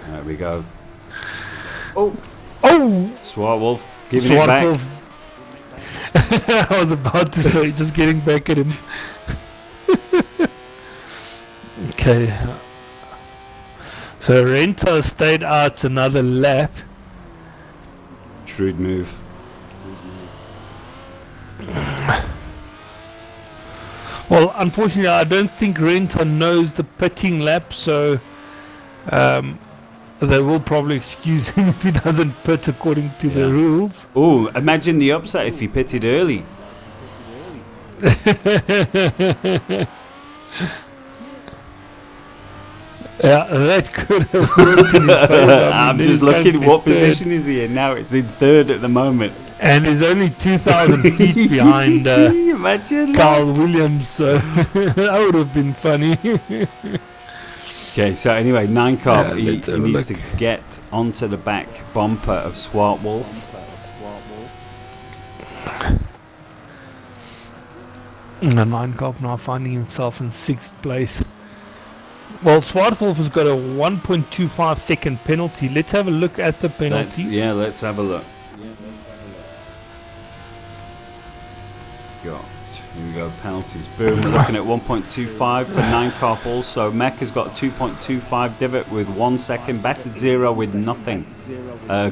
There we go. Oh, Swart Wolf giving it back. Wolf. I was about to say, just getting back at him. Okay. So Renta stayed out another lap. Shrewd move. Well, unfortunately, I don't think Renta knows the pitting lap, so they will probably excuse him if he doesn't pit according to the rules. Oh, imagine the upset if he pitted early. Yeah, that could have worked in his favor. I'm just looking what position is he in now. It's in 3rd at the moment. And he's only 2,000 feet behind Carl Williams, so that would have been funny. Okay, so anyway, 9 Corp, he needs to get onto the back bumper of Swart Wolf. And 9 Corp now finding himself in 6th place. Well, Swartwolf has got a 1.25 second penalty. Let's have a look at the penalties. Let's have a look. Here we go, penalties. Boom, we're looking at 1.25 for 9 Corp also. Mech has got a 2.25 divot with 1 second. Battered 0 with nothing.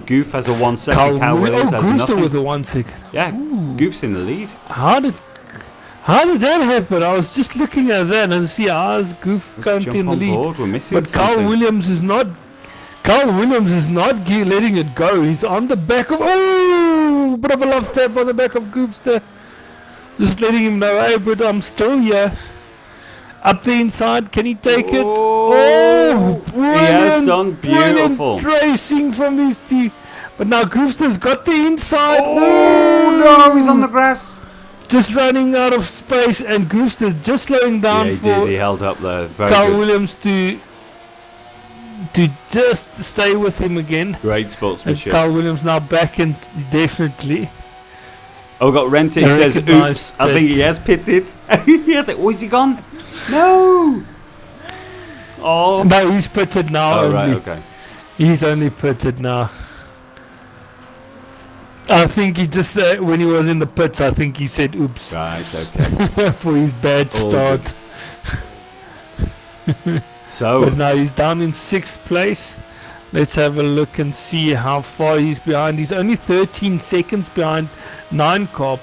Goof has a 1 second. Carl Williams has Goofster nothing. with a 1 second. Yeah, Goof's in the lead. How did that happen? I was just looking at that and see ours Goof currently in the lead. We're missing but Carl Williams is not letting it go. He's on the back of bit of a love tap on the back of Goofster. Just letting him know, hey, but I'm still here. Up the inside, can he take it? Oh, brilliant, he has done beautiful racing from his team. But now Goofster's got the inside. Oh no, he's on the grass. just running out of space, and Goofster just slowing down he for did. He held up there. Very Carl good. Williams to just stay with him again. Great sportsmanship. Carl Williams now back in, definitely. Oh, got Rente says, oops, I think he has pitted. Oh, is he gone? No! Oh. No, he's pitted now. Oh, right, okay. He's only pitted now. I think he just, when he was in the pits, I think he said, oops. Right, okay. For his bad start. So. But now he's down in 6th place. Let's have a look and see how far he's behind. He's only 13 seconds behind 9 Cop.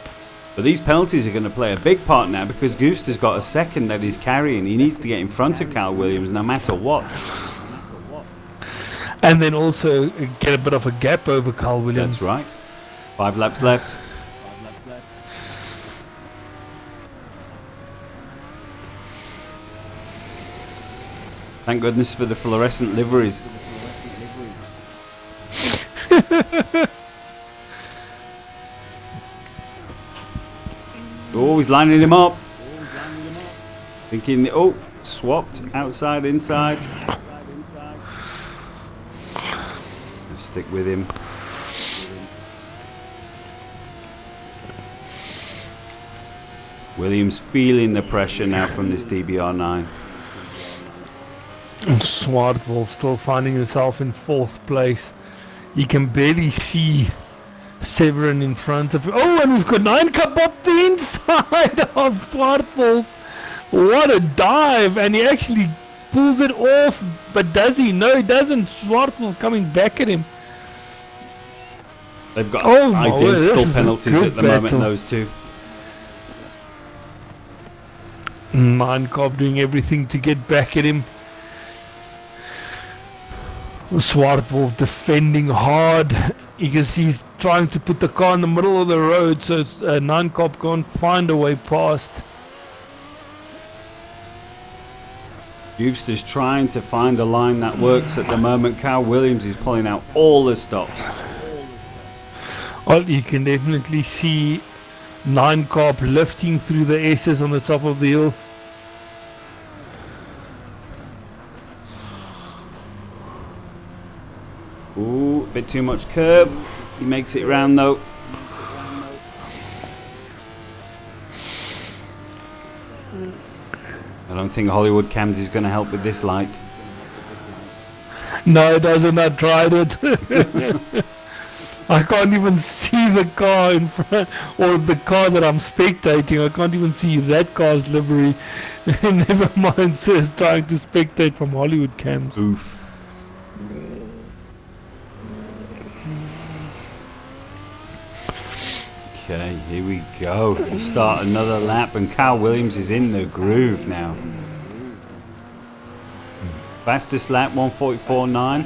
But these penalties are going to play a big part now because Gooster's got a second that he's carrying. He needs to get in front of Carl Williams no matter what. And then also get a bit of a gap over Carl Williams. That's right. 5 laps left. Thank goodness for the fluorescent liveries. Oh, he's lining him up. Thinking, oh, swapped outside, inside. Let's stick with him. Williams feeling the pressure now from this DBR9. Swartwolf still finding himself in 4th place. You can barely see Severin in front of him. Oh, and we've got 9 Cup up the inside of Swartwolf. What a dive! And he actually pulls it off. But does he? No, he doesn't. Swartwolf coming back at him. They've got identical penalties at the moment, those two. 9 Cup doing everything to get back at him. Swartwolf defending hard. You can see he's trying to put the car in the middle of the road, so 9 Cop can't find a way past. Goofster's trying to find a line that works at the moment. Carl Williams is pulling out all the stops. Well, you can definitely see 9 Cop lifting through the S's on the top of the hill. Ooh, a bit too much curb. He makes it round though. I don't think Hollywood Cams is going to help with this light. No, it doesn't. I tried it. I can't even see the car in front, or the car that I'm spectating. I can't even see that car's livery. Never mind, says trying to spectate from Hollywood Cams. Oof. Okay, here we go. We'll start another lap, and Carl Williams is in the groove now. Fastest lap, 1:44.9.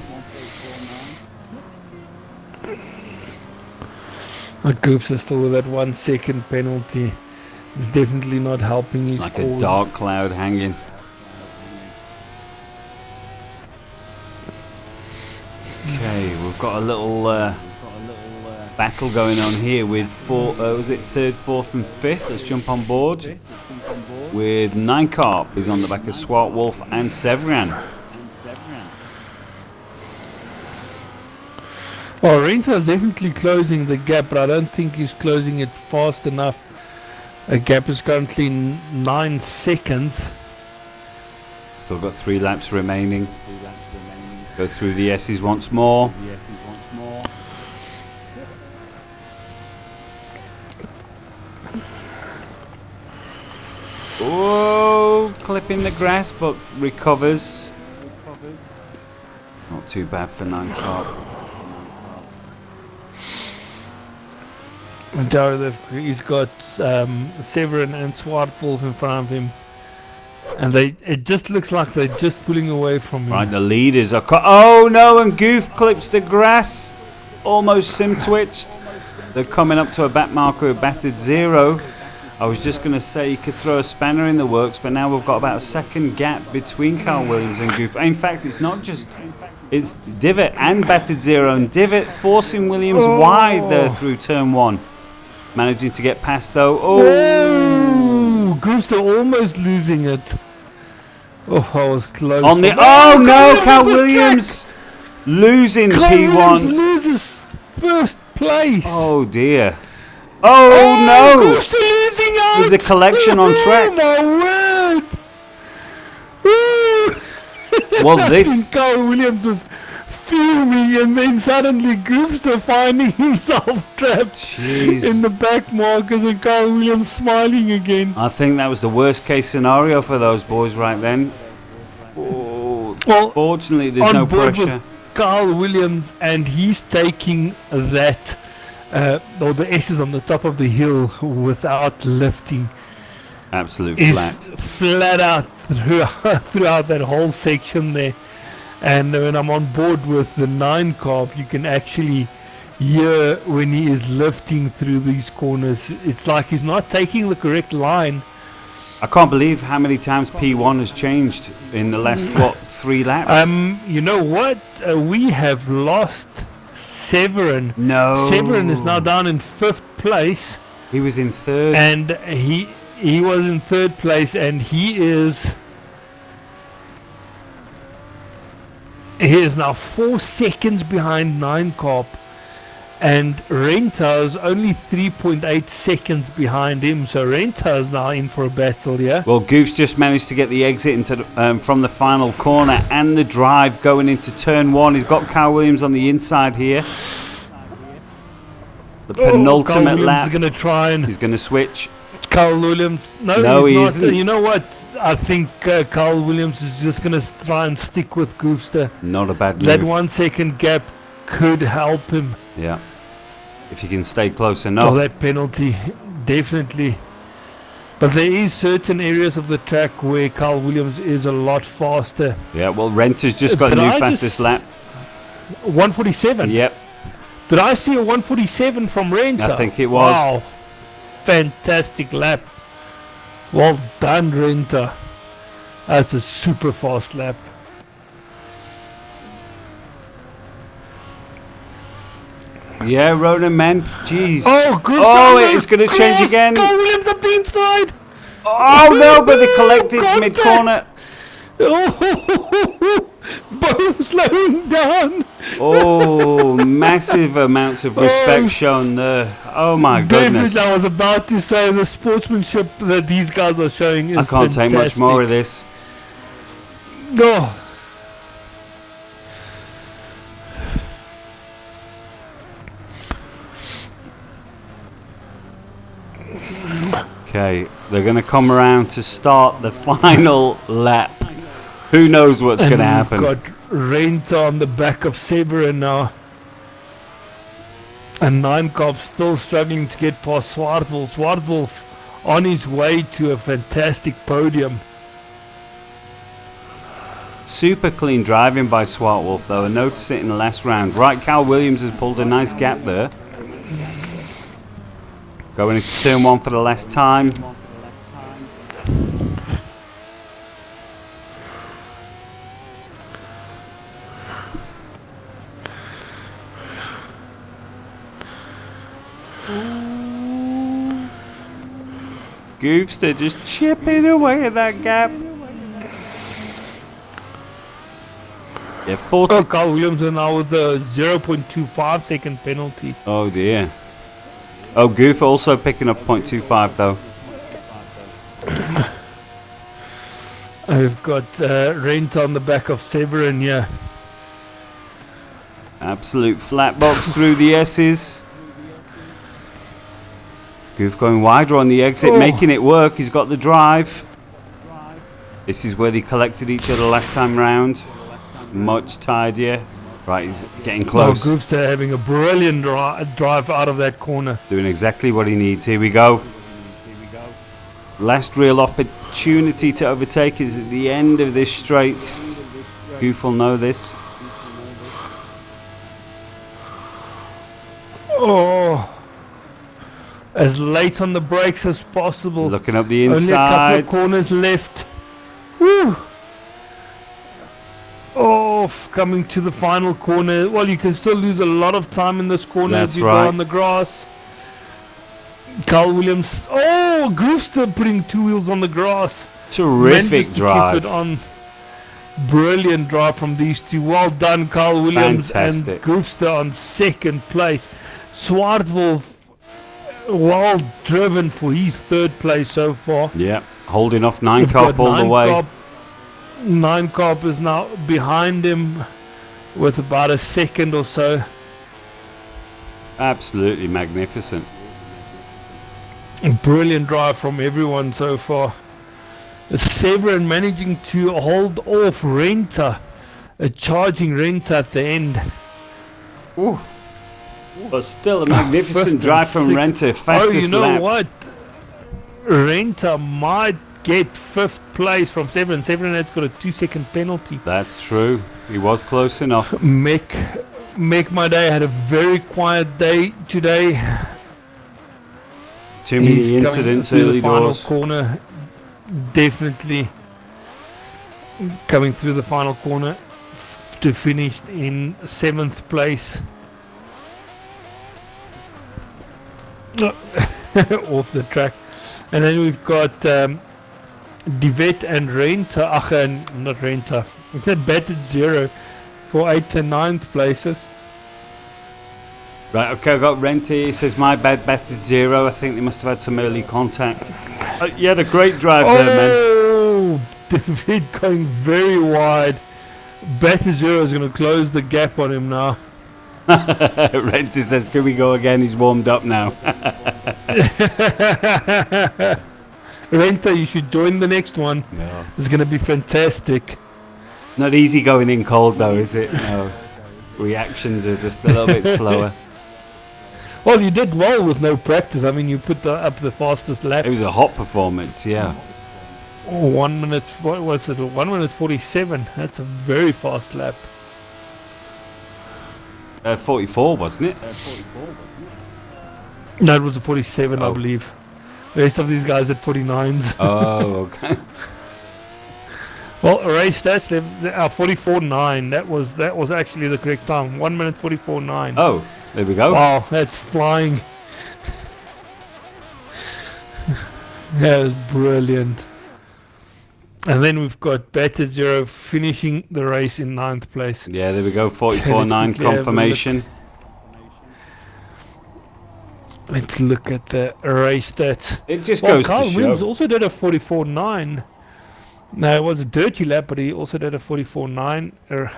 Goofster still with that 1 second penalty. It's definitely not helping his like cause. A dark cloud hanging. Okay, we've got a little battle going on here with was it 3rd, 4th and 5th? Let's jump on board. With 9 Carp is on the back of Swartwolf and Severin. Well, Renta's definitely closing the gap, but I don't think he's closing it fast enough. The gap is currently 9 seconds. Still got 3 laps remaining. Go through the S's once more. Oh, clipping the grass, but recovers. Not too bad for 9 Carp. He's got Severin and Swartwolf in front of him, and it just looks like they're just pulling away from him. Right, the leaders are oh no, and Goof clips the grass, almost sim twitched. They're coming up to a back marker of battered 0. I was just going to say you could throw a spanner in the works, but now we've got about a second gap between Carl Williams and Goof. In fact, it's not just, it's Divot and battered 0, and Divot forcing Williams wide there through turn 1. Managing to get past though. Oh, Goofster almost losing it. Oh, I was close. On the Carl Williams losing P1. Williams loses first place. Oh dear. Oh no! Goofster losing out. There's a collection on track. Oh my word! Well, this Carl Williams was fuming, and then suddenly Goofster finding himself trapped in the back markers, and Carl Williams smiling again. I think that was the worst case scenario for those boys right then. Oh, well, fortunately, there's no pressure. With Carl Williams, and he's taking that, or the S's on the top of the hill without lifting. Absolute flat out throughout that whole section there. And when I'm on board with the 9 carb, you can actually hear when he is lifting through these corners. It's like he's not taking the correct line. I can't believe how many times P1 has changed in the last, 3 laps? You know what? We have lost Severin. No. Severin is now down in 5th place. He was in 3rd. And he was in 3rd place, and he is now 4 seconds behind 9 carb, and Renta is only 3.8 seconds behind him. So Renta is now in for a battle, yeah. Well, Goof's just managed to get the exit into from the final corner and the drive going into turn 1. He's got Carl Williams on the inside here. The penultimate lap. He's going to try and he's going to switch. Carl Williams. No, he's not. Isn't. You know what? I think Carl Williams is just going to try and stick with Goofster. Not a bad move. That 1 second gap could help him. Yeah. If he can stay close enough. Oh, that penalty. Definitely. But there is certain areas of the track where Carl Williams is a lot faster. Yeah, well, Renta's just got a new fastest lap. 147? Yep. Did I see a 147 from Renta? I think it was. Wow. Fantastic lap. Well done, Renta. That's a super fast lap. Yeah, Ronan, man. Jeez. Oh, good. Oh, it's going to change again. Carl Williams up the inside. Oh, no, but they collected mid-corner. Oh, both slowing down. Oh, massive amounts of respect shown there. Oh, my goodness. Definitely, I was about to say the sportsmanship that these guys are showing is I can't fantastic. take much more of this. Oh. Okay, they're going to come around to start the final lap. Who knows what's going to happen? We've got Renta on the back of Severin now. And 9 Cops still struggling to get past Swartwolf. Swartwolf on his way to a fantastic podium. Super clean driving by Swartwolf, though. I noticed it in the last round. Right, Carl Williams has pulled a nice gap there. Going into turn 1 for the last time. Goofster just chipping away at that gap. Yeah, 40. Oh, Carl Williams are now with a 0.25 second penalty. Oh dear. Oh, Goof also picking up 0.25 though. I've got Renta on the back of Severin here. Absolute flat box through the S's. Goof going wider on the exit, making it work. He's got the drive. This is where they collected each other last time round. Much tidier. Right, he's getting close. Oh, Goof's having a brilliant drive out of that corner. Doing exactly what he needs. Here we go. Last real opportunity to overtake is at the end of this straight. Goof will know this. Oh, as late on the brakes as possible. Looking up the inside. Only a couple of corners left. Woo! Oh, coming to the final corner. Well, you can still lose a lot of time in this corner as you go on the grass. Carl Williams. Oh, Goofster putting 2 wheels on the grass. Terrific drive. Keep it on. Brilliant drive from these two. Well done, Carl Williams. Fantastic. And Goofster on second place. Swartwolf, well driven for his third place so far. Yeah, holding off 9 Cop all the way. 9 Cop is now behind him with about a second or so. Absolutely magnificent. Brilliant drive from everyone so far. Severin managing to hold off Renta, a charging Renta at the end. Ooh. But still a magnificent drive from Renta. Fastest you know lap. what? Renta might get 5th place from Severin. Severin has got a 2-second penalty. That's true. He was close enough. Make My Day had a very quiet day today. Too many incidents early doors. Final corner, definitely coming through the final corner to finish in 7th place. Off the track. And then we've got Divet and Renta, not Renta, batted 0 for 8th and 9th places. Right, okay, I've got Renta. He says my bad, batted 0. I think they must have had some early contact. You had a great drive there, man. Oh, Divet going very wide. Batted 0 is going to close the gap on him now. Renta says, can we go again? He's warmed up now. Renta, you should join the next one. Yeah. It's going to be fantastic. Not easy going in cold though, is it? No. Reactions are just a little bit slower. Well, you did well with no practice. I mean, you put up the fastest lap. It was a hot performance, yeah. Oh, 1 minute, what was it? 1 minute 47. That's a very fast lap. 44, wasn't it? No, it was a 47, I believe. The rest of these guys at 49s. Oh, okay. Well, race stats, 44.9. That was actually the correct time. 1 minute 44.9. Oh, there we go. Wow, that's flying. That was brilliant. And then we've got Batted 0 finishing the race in 9th place. Yeah, there we go. 44.9 confirmation. Let's look at the race stats. It just goes Carl to show. Williams also did a 44.9. No, it was a dirty lap, but he also did a 44.9,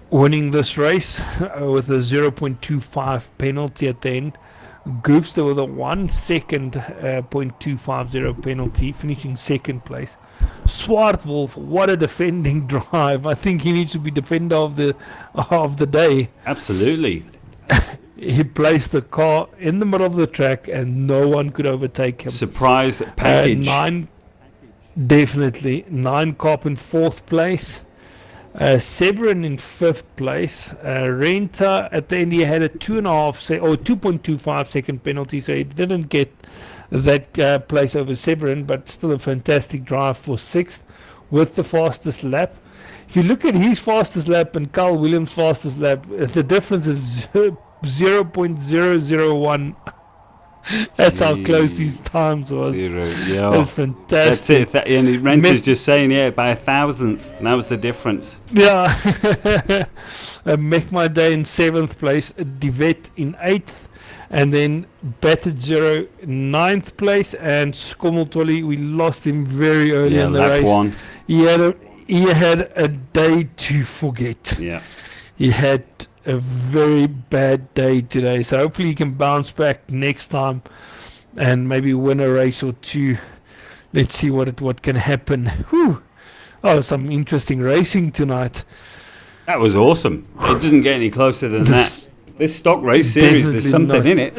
winning this race with a 0.25 penalty at the end. Goofster with a 1 second 0.250 penalty, finishing 2nd place. Swartwolf, what a defending drive! I think he needs to be defender of the day. Absolutely. He placed the car in the middle of the track, and no one could overtake him. Surprised package. 9 Cop in 4th place. Severin in 5th place. Renta at the end, he had a 2.25 second penalty, so he didn't get that place over Severin, but still a fantastic drive for 6th with the fastest lap. If you look at his fastest lap and Carl Williams' fastest lap, the difference is 0.001. That's how close these times was. Yeah. It's fantastic. That's it. And Renta's just saying, yeah, by 1,000th. And that was the difference. Yeah. Make My Day in 7th place. Divet in 8th. And then Batted 0 in 9th place. And Skommeltolly, we lost him very early in the race. One. He had a day to forget. Yeah. He had a very bad day today, so hopefully he can bounce back next time and maybe win a race or two. Let's see what can happen. Whew. Oh, some interesting racing tonight. That was awesome. It doesn't get any closer than that. This stock race series, there's something in it.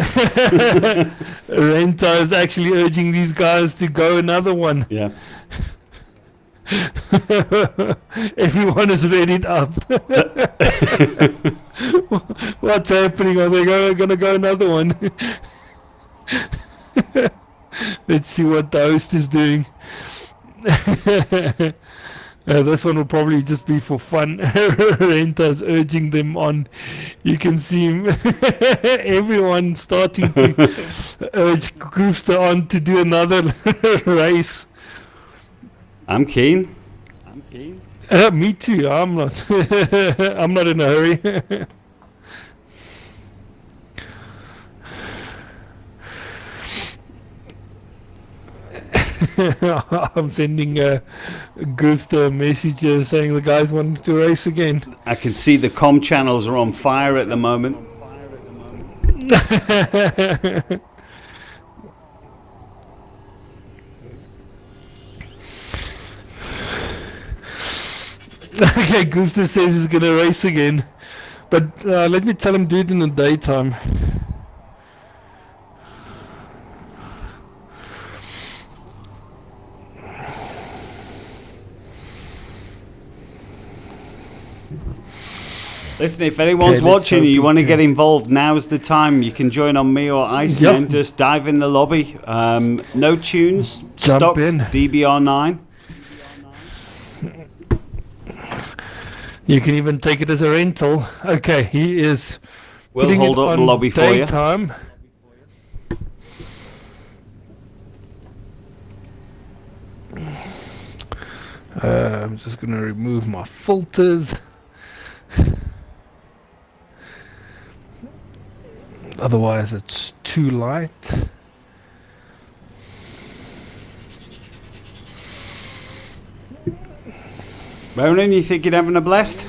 Renta is actually urging these guys to go another one. Yeah. Everyone is readied up. What's happening? Are they going to go another one? Let's see what the host is doing. This one will probably just be for fun. Renta's urging them on. You can see everyone starting to urge Goofster on to do another race. I'm keen. Me too. I'm not. I'm not in a hurry. I'm sending Goofster a message saying the guys want to race again. I can see the comm channels are on fire at the moment. Okay, Goofster says he's going to race again. But let me tell him do it in the daytime. Listen, if anyone's watching you want to get involved, now's the time. You can join on me or Iceland. Just dive in the lobby. No tunes. Jump Stock in. DBR9. You can even take it as a rental. Okay, he is. We'll hold up the lobby for you. Daytime. I'm just going to remove my filters. Otherwise it's too light. Ronan, you think you're having a blast?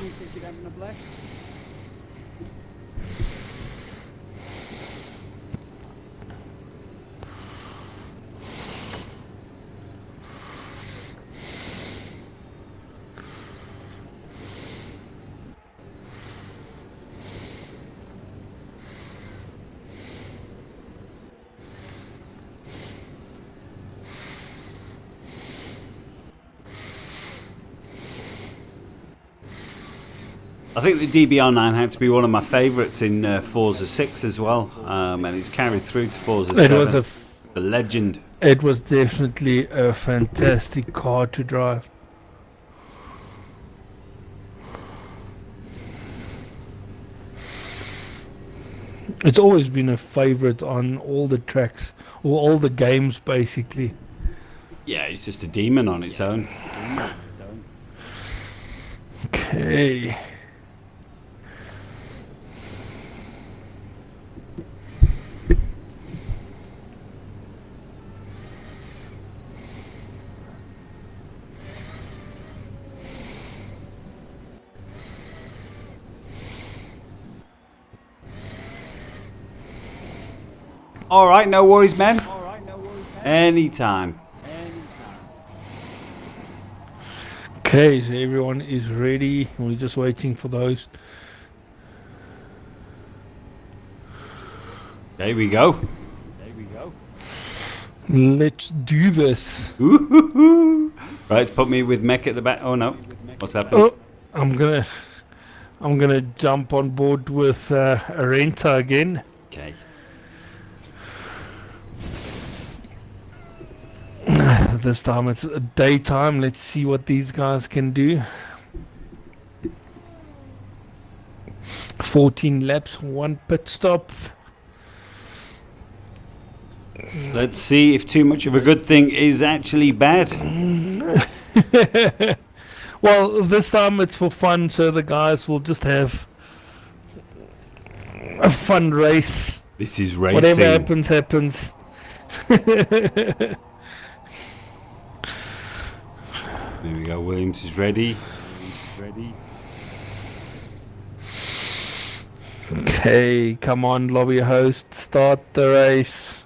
I think the DBR9 had to be one of my favourites in Forza 6 as well, and it's carried through to Forza 7. It was the legend. It was definitely a fantastic car to drive. It's always been a favourite on all the tracks, or all the games basically. Yeah, it's just a demon on its own. Okay. All right, no worries, man. Anytime. Okay, so everyone is ready. We're just waiting for those. There we go. Let's do this. Right, put me with Mech at the back. Oh no, what's happening? Oh, I'm gonna jump on board with Renta again. Okay. This time it's daytime. Let's see what these guys can do. 14 laps, 1 pit stop. Let's see if too much of a good thing is actually bad. Well, this time it's for fun, so the guys will just have a fun race. This is racing. Whatever happens, happens. There we go. Williams is ready. Okay, come on, lobby host, start the race.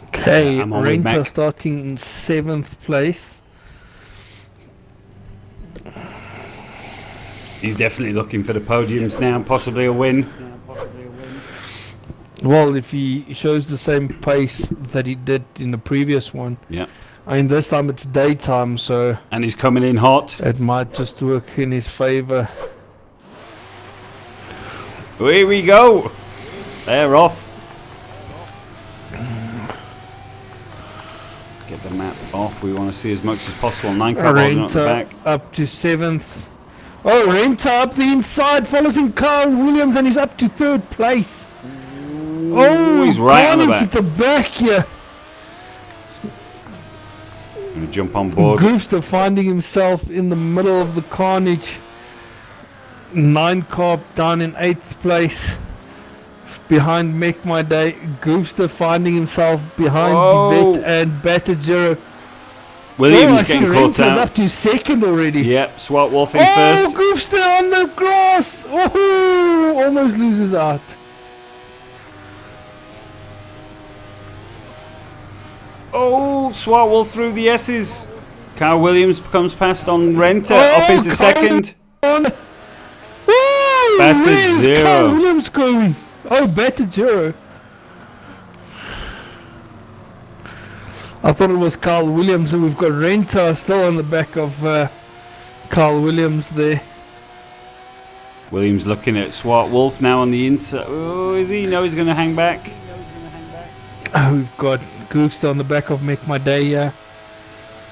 Okay, Renta starting in 7th place. He's definitely looking for the podiums now, possibly a win. Well, if he shows the same pace that he did in the previous one. Yeah. I mean, this time it's daytime, so... And he's coming in hot. It might just work in his favour. Here we go. They're off. Get the map off. We want to see as much as possible. 9 car holding up the back. Up to 7th. Oh, Renta up the inside, follows in Carl Williams, and he's up to 3rd place. Oh, he's right on the back. At the back here. Gonna jump on board. Goofster finding himself in the middle of the carnage. 9 car down in 8th place. Behind Make My Day. Goofster finding himself behind Divet and Batagero. Williams getting caught out. Up to 2nd already. Yep, Swart Wolf in first. Oh, Goofster on the grass. Oh, almost loses out. Oh, Swart Wolf through the S's. Carl Williams comes past on Renta, up into 2nd. Batagero. Carl Williams going. Oh, Batagero. I thought it was Carl Williams, and we've got Renta still on the back of Carl Williams there. Williams looking at Swart Wolf now on the inside. Oh, is he? No, he's going to hang back. Oh, we've got Goofster on the back of Make My Day, yeah.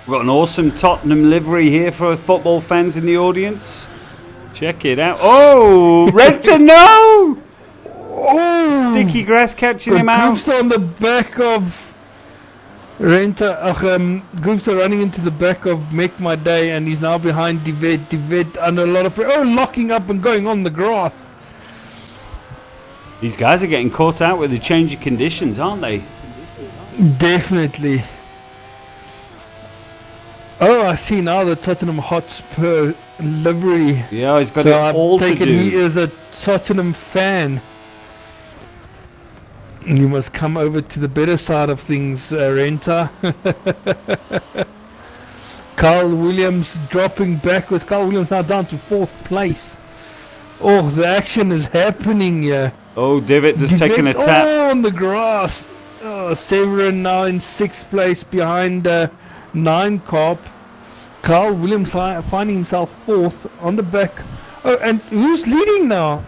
We've got an awesome Tottenham livery here for football fans in the audience. Check it out. Oh, Renta, no! Oh, sticky grass catching him out. Goofster on the back of Renta. Goofster running into the back of Make My Day, and he's now behind Divet. Divet under a lot of pressure. Oh, locking up and going on the grass. These guys are getting caught out with the change of conditions, aren't they? Definitely. Oh, I see now the Tottenham Hotspur livery. Yeah, he's got it all to do. So I'm taking he is a Tottenham fan. You must come over to the better side of things, Renta. Carl Williams dropping backwards. Carl Williams now down to 4th place. Oh, the action is happening here. Oh, Divet just taking a tap. Oh, on the grass. Oh, Severin now in 6th place behind 9 Cop. Carl Williams finding himself 4th on the back. Oh, and who's leading now?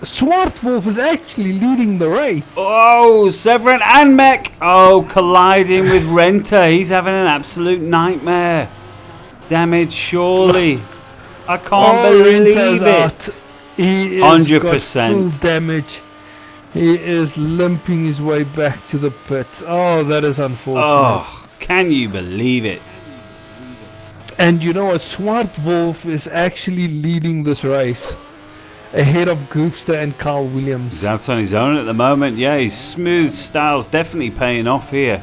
Swart Wolf is actually leading the race. Oh, Severin and Mech. Oh, colliding with Renta. He's having an absolute nightmare. Damage, surely. I can't believe Renta's it. Out. He is 100%. got full damage. He is limping his way back to the pit. Oh, that is unfortunate. Oh, can you believe it? And you know what? Swart Wolf is actually leading this race. Ahead of Goofster and Carl Williams. He's out on his own at the moment. Yeah, his smooth style's definitely paying off here.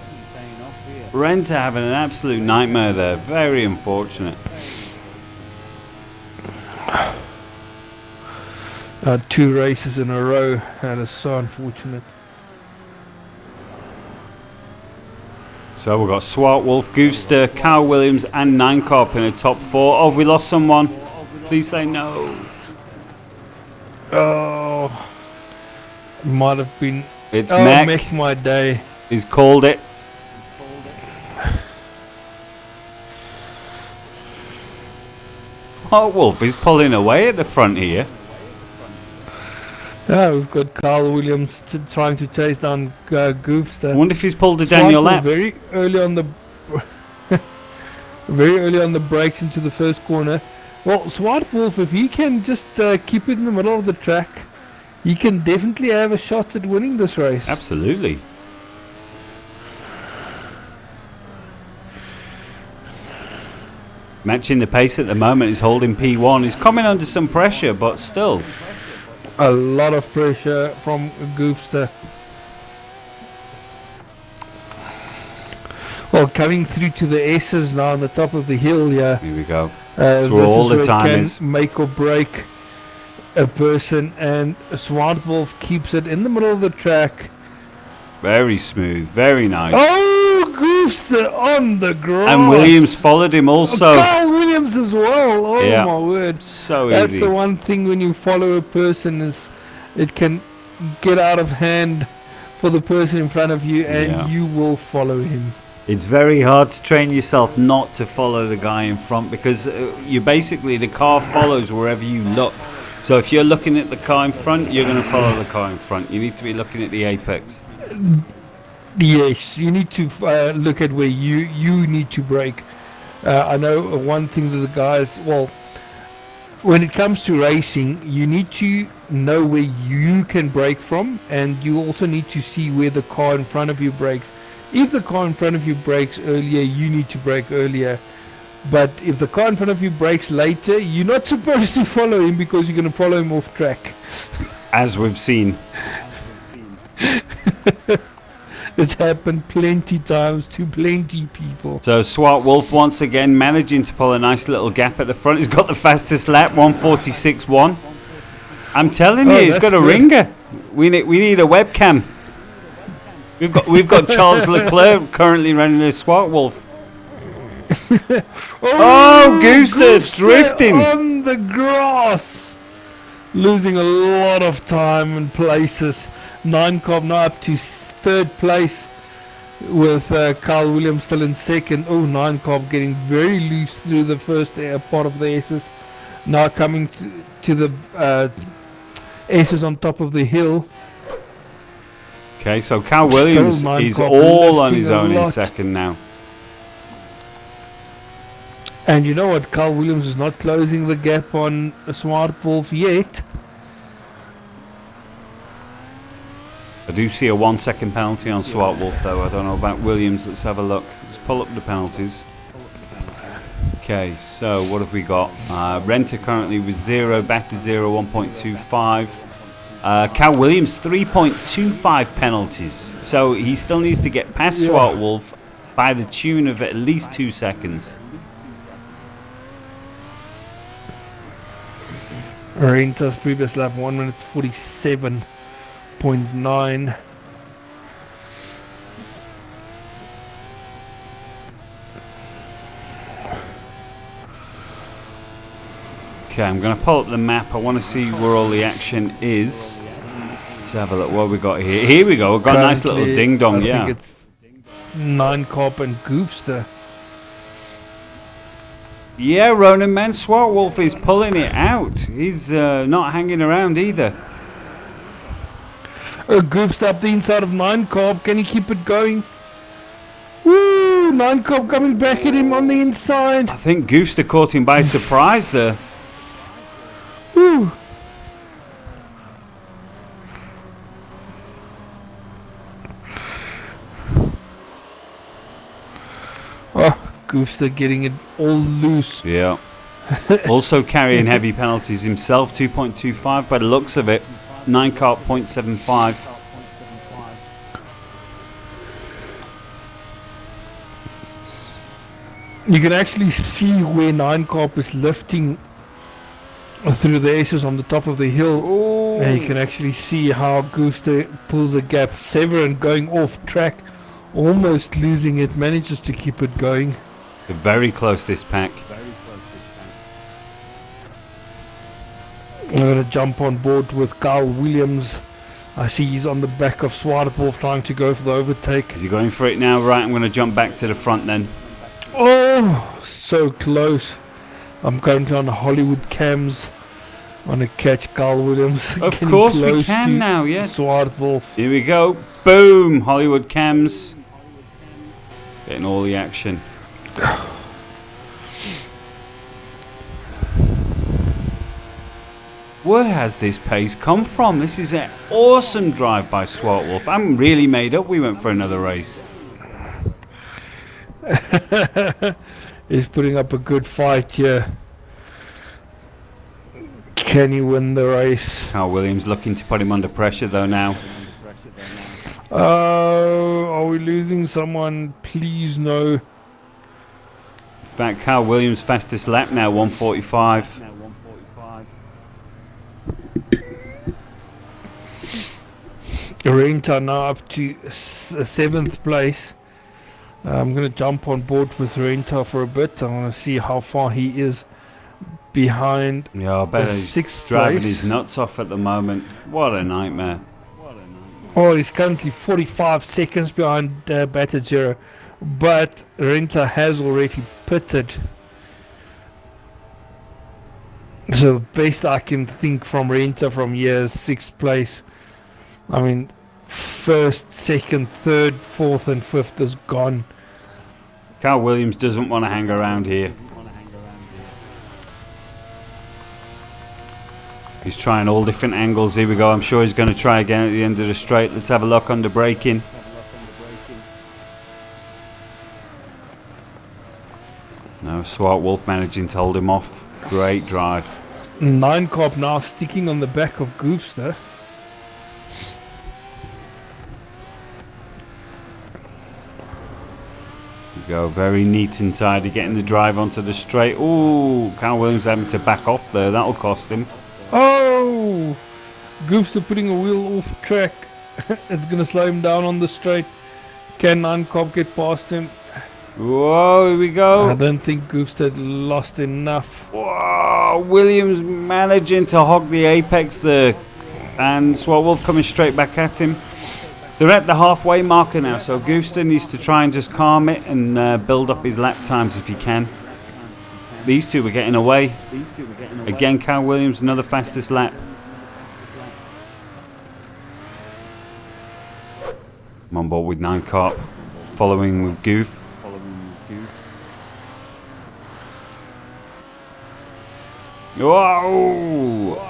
Renta having an absolute nightmare there. Very unfortunate. 2 races in a row. That is so unfortunate. So we've got Swart Wolf, Goofster, Carl Williams and 9 Corp in the top 4. Oh, we lost someone. Please say no. Oh, might have been. It's Mech. Make My Day. He's called it. Oh, Wolf is pulling away at the front here. Yeah, we've got Carl Williams trying to chase down Goofster. I wonder if he's pulled a Daniel lap. Very early on the very early on the brakes into the first corner. Well, Swart Wolf, if he can just keep it in the middle of the track, he can definitely have a shot at winning this race. Absolutely. Matching the pace at the moment is holding P1. He's coming under some pressure, but still. A lot of pressure from Goofster. Well, coming through to the S's now on the top of the hill here. Here we go. This all is the time can is. Make or break a person, and Swart Wolf keeps it in the middle of the track. Very smooth, very nice. Oh, Goofster on the grass. And Williams followed him also. Carl Williams as well. Oh yeah. My word. So That's easy. the one thing when you follow a person is it can get out of hand for the person in front of you, and you will follow him. It's very hard to train yourself not to follow the guy in front, because you basically, the car follows wherever you look. So if you're looking at the car in front, you're going to follow the car in front. You need to be looking at the apex. Yes, you need to look at where you need to brake. I know one thing that the guys, well, when it comes to racing, you need to know where you can brake from, and you also need to see where the car in front of you brakes. If the car in front of you brakes earlier, you need to brake earlier. But if the car in front of you brakes later, you're not supposed to follow him because you're going to follow him off track. As we've seen. It's happened plenty times to plenty people. So Swart Wolf once again managing to pull a nice little gap at the front. He's got the fastest lap, 1:46.1. I'm telling you, he's got a ringer. We need a webcam. We've got Charles Leclerc currently running a Swart Wolf. Oh, Goofster drifting on the grass, losing a lot of time and places. 9 Cobb now up to 3rd place with Carl Williams still in 2nd. Oh, 9 Cobb getting very loose through the first part of the S's. Now coming to the S's on top in hill. Okay, so Carl Williams is all on his own in 2nd now. And you know what? Carl Williams is not closing the gap on Swart Wolf yet. I do see a 1 second penalty on Swart Wolf though. I don't know about Williams. Let's have a look. Let's pull up the penalties. Okay, so what have we got? Renter currently with 0, battered 0, 1.25. Cal Williams 3.25 penalties. So he still needs to get past Swart Wolf by the tune of at least 2 seconds. Renta's previous lap 1 minute 47.9. Okay, I'm going to pull up the map. I want to see where all the action is. Let's have a look what we got here. Here we go. We've got a nice little ding dong. I think it's 9 Cop and Goofster. Yeah, Ronan Man, Swart Wolf is pulling it out. He's not hanging around either. Goofster up the inside of 9 Cobb. Can he keep it going? Woo! 9 Cobb coming back at him on the inside. I think Goofster caught him by surprise there. Woo! Oh, Goofster getting it all loose. Yeah. Also carrying heavy penalties himself, 2.25 by the looks of it. 9 Carp 0.75. You can actually see where 9 Carp is lifting through the aces on the top of the hill. Ooh. And you can actually see how Goofster pulls a gap. Severin going off track, almost losing it, manages to keep it going. They're very close this pack. I'm going to jump on board with Carl Williams. I see he's on the back of Swart Wolf trying to go for the overtake. Is he going for it now? Right, I'm going to jump back to the front then. Oh, so close. I'm currently on the Hollywood cams. I want to catch Carl Williams. Of course we can now, yes. Swart Wolf. Here we go. Boom! Hollywood cams. Getting all the action. Where has this pace come from? This is an awesome drive by Swart Wolf. I'm really made up we went for another race. He's putting up a good fight here. Can he win the race? Carl Williams looking to put him under pressure though now. Are we losing someone? Please no. In fact, Carl Williams' fastest lap now, 1:45. Renta now up to 7th place. I'm going to jump on board with Renta for a bit. I want to see how far he is behind. Yeah, I bet he's 6th driving place. his nuts off at the moment. What a nightmare. Oh, he's currently 45 seconds behind Batter Zero, but Renta has already pitted. So the best I can think from Renta from here is 6th place. I mean, 1st, 2nd, 3rd, 4th and 5th is gone. Carl Williams doesn't want to hang around here. He's trying all different angles. Here we go. I'm sure he's going to try again at the end of the straight. Let's have a look under braking. No, Swart Wolf managing to hold him off. Great drive. 9 Corp now sticking on the back of Goofster. Go very neat and tidy, getting the drive onto the straight. Ooh, Carl Williams having to back off there. That'll cost him. Oh, Goofster putting a wheel off track. It's gonna slow him down on the straight. Can 9 Corp get past him? Whoa, here we go. I don't think Goofster lost enough. Whoa, Williams managing to hog the apex there, and Swart Wolf coming straight back at him. They're at the halfway marker now, so Goofster needs to try and just calm it and build up his lap times if he can. These two were getting away. Again, Carl Williams, another fastest lap. I'm on board with 9 Corp, following with Goof. Whoa!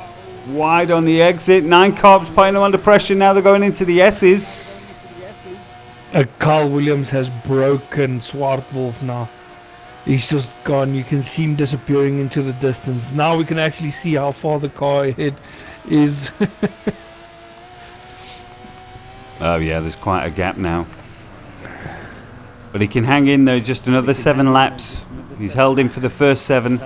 Wide on the exit. 9 Corp's putting them under pressure. Now they're going into the S's. Carl Williams has broken Swart Wolf now. He's just gone. You can see him disappearing into the distance. Now we can actually see how far the car ahead is. Oh yeah, there's quite a gap now. But he can hang in there. Just another 7 laps. He's held him for the first 7.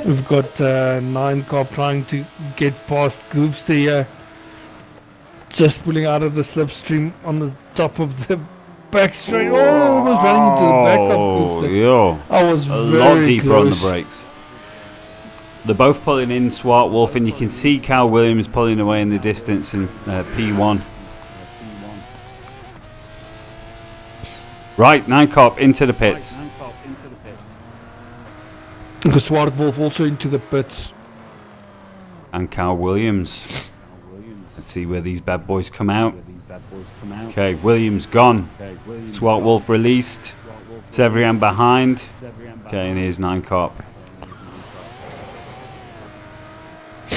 We've got 9 Corp trying to get past Goofster here. Just pulling out of the slipstream on the top of the back straight. Oh, almost running into the back of Goofster. Yeah. I was a very lot deeper close. on the brakes. They're both pulling in Swart Wolf, and you can see Carl Williams pulling away in the distance in P1. Right, 9 Corp into the pits. The Swart Wolf also into the pits. And Carl Williams. Let's see where these bad boys come out. Okay, Williams gone. Swart Wolf released. Severian behind. Okay, and here's 9 Corp.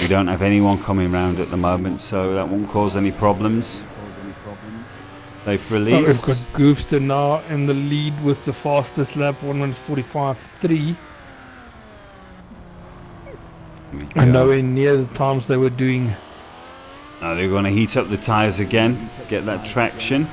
We don't have anyone coming round at the moment, so that won't cause any problems. They've released. We've got Goofster now in the lead with the fastest lap, 1:45.3. And nowhere near the times they were doing. Now they're going to heat up the tyres again, get that traction.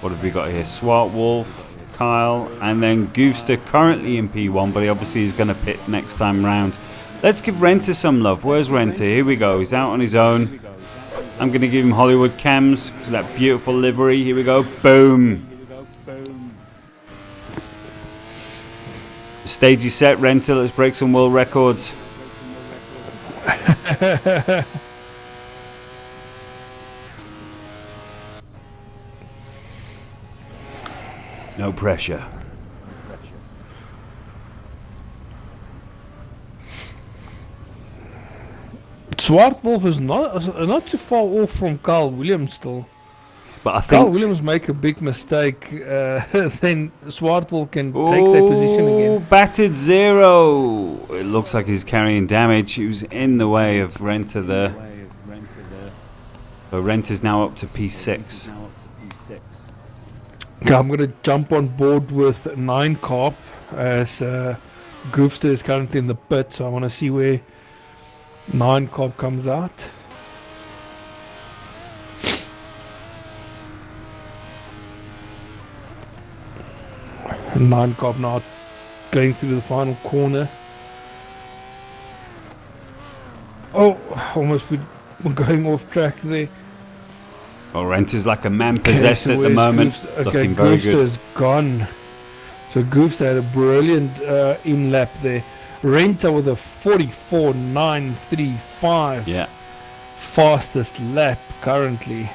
What have we got here? Swart Wolf, Kyle, and then Goofster currently in P1, but he obviously is going to pit next time round. Let's give Renta some love. Where's Renta? Here we go. He's out on his own. I'm going to give him Hollywood cams because of that beautiful livery. Here we go. Boom. The stage is set. Renta, let's break some world records. No pressure. Swart Wolf is not too far off from Carl Williams still. But I think Carl Williams make a big mistake, then Swart Wolf can take their position again. Battered 0. It looks like he's carrying damage. He was in the way of Renta there. So Renta's now up to P6. Okay, I'm going to jump on board with 9 Corp as Goofster is currently in the pit, so I want to see where 9 Corp comes out. And 9 Corp now going through the final corner. Oh, almost we're going off track there. Well, Renta's like a man possessed at the moment. Goofster? Okay, Looking very good. Goofster's gone. So Goofster had a brilliant in-lap there. Renta with a 44.935. Yeah. fastest lap currently.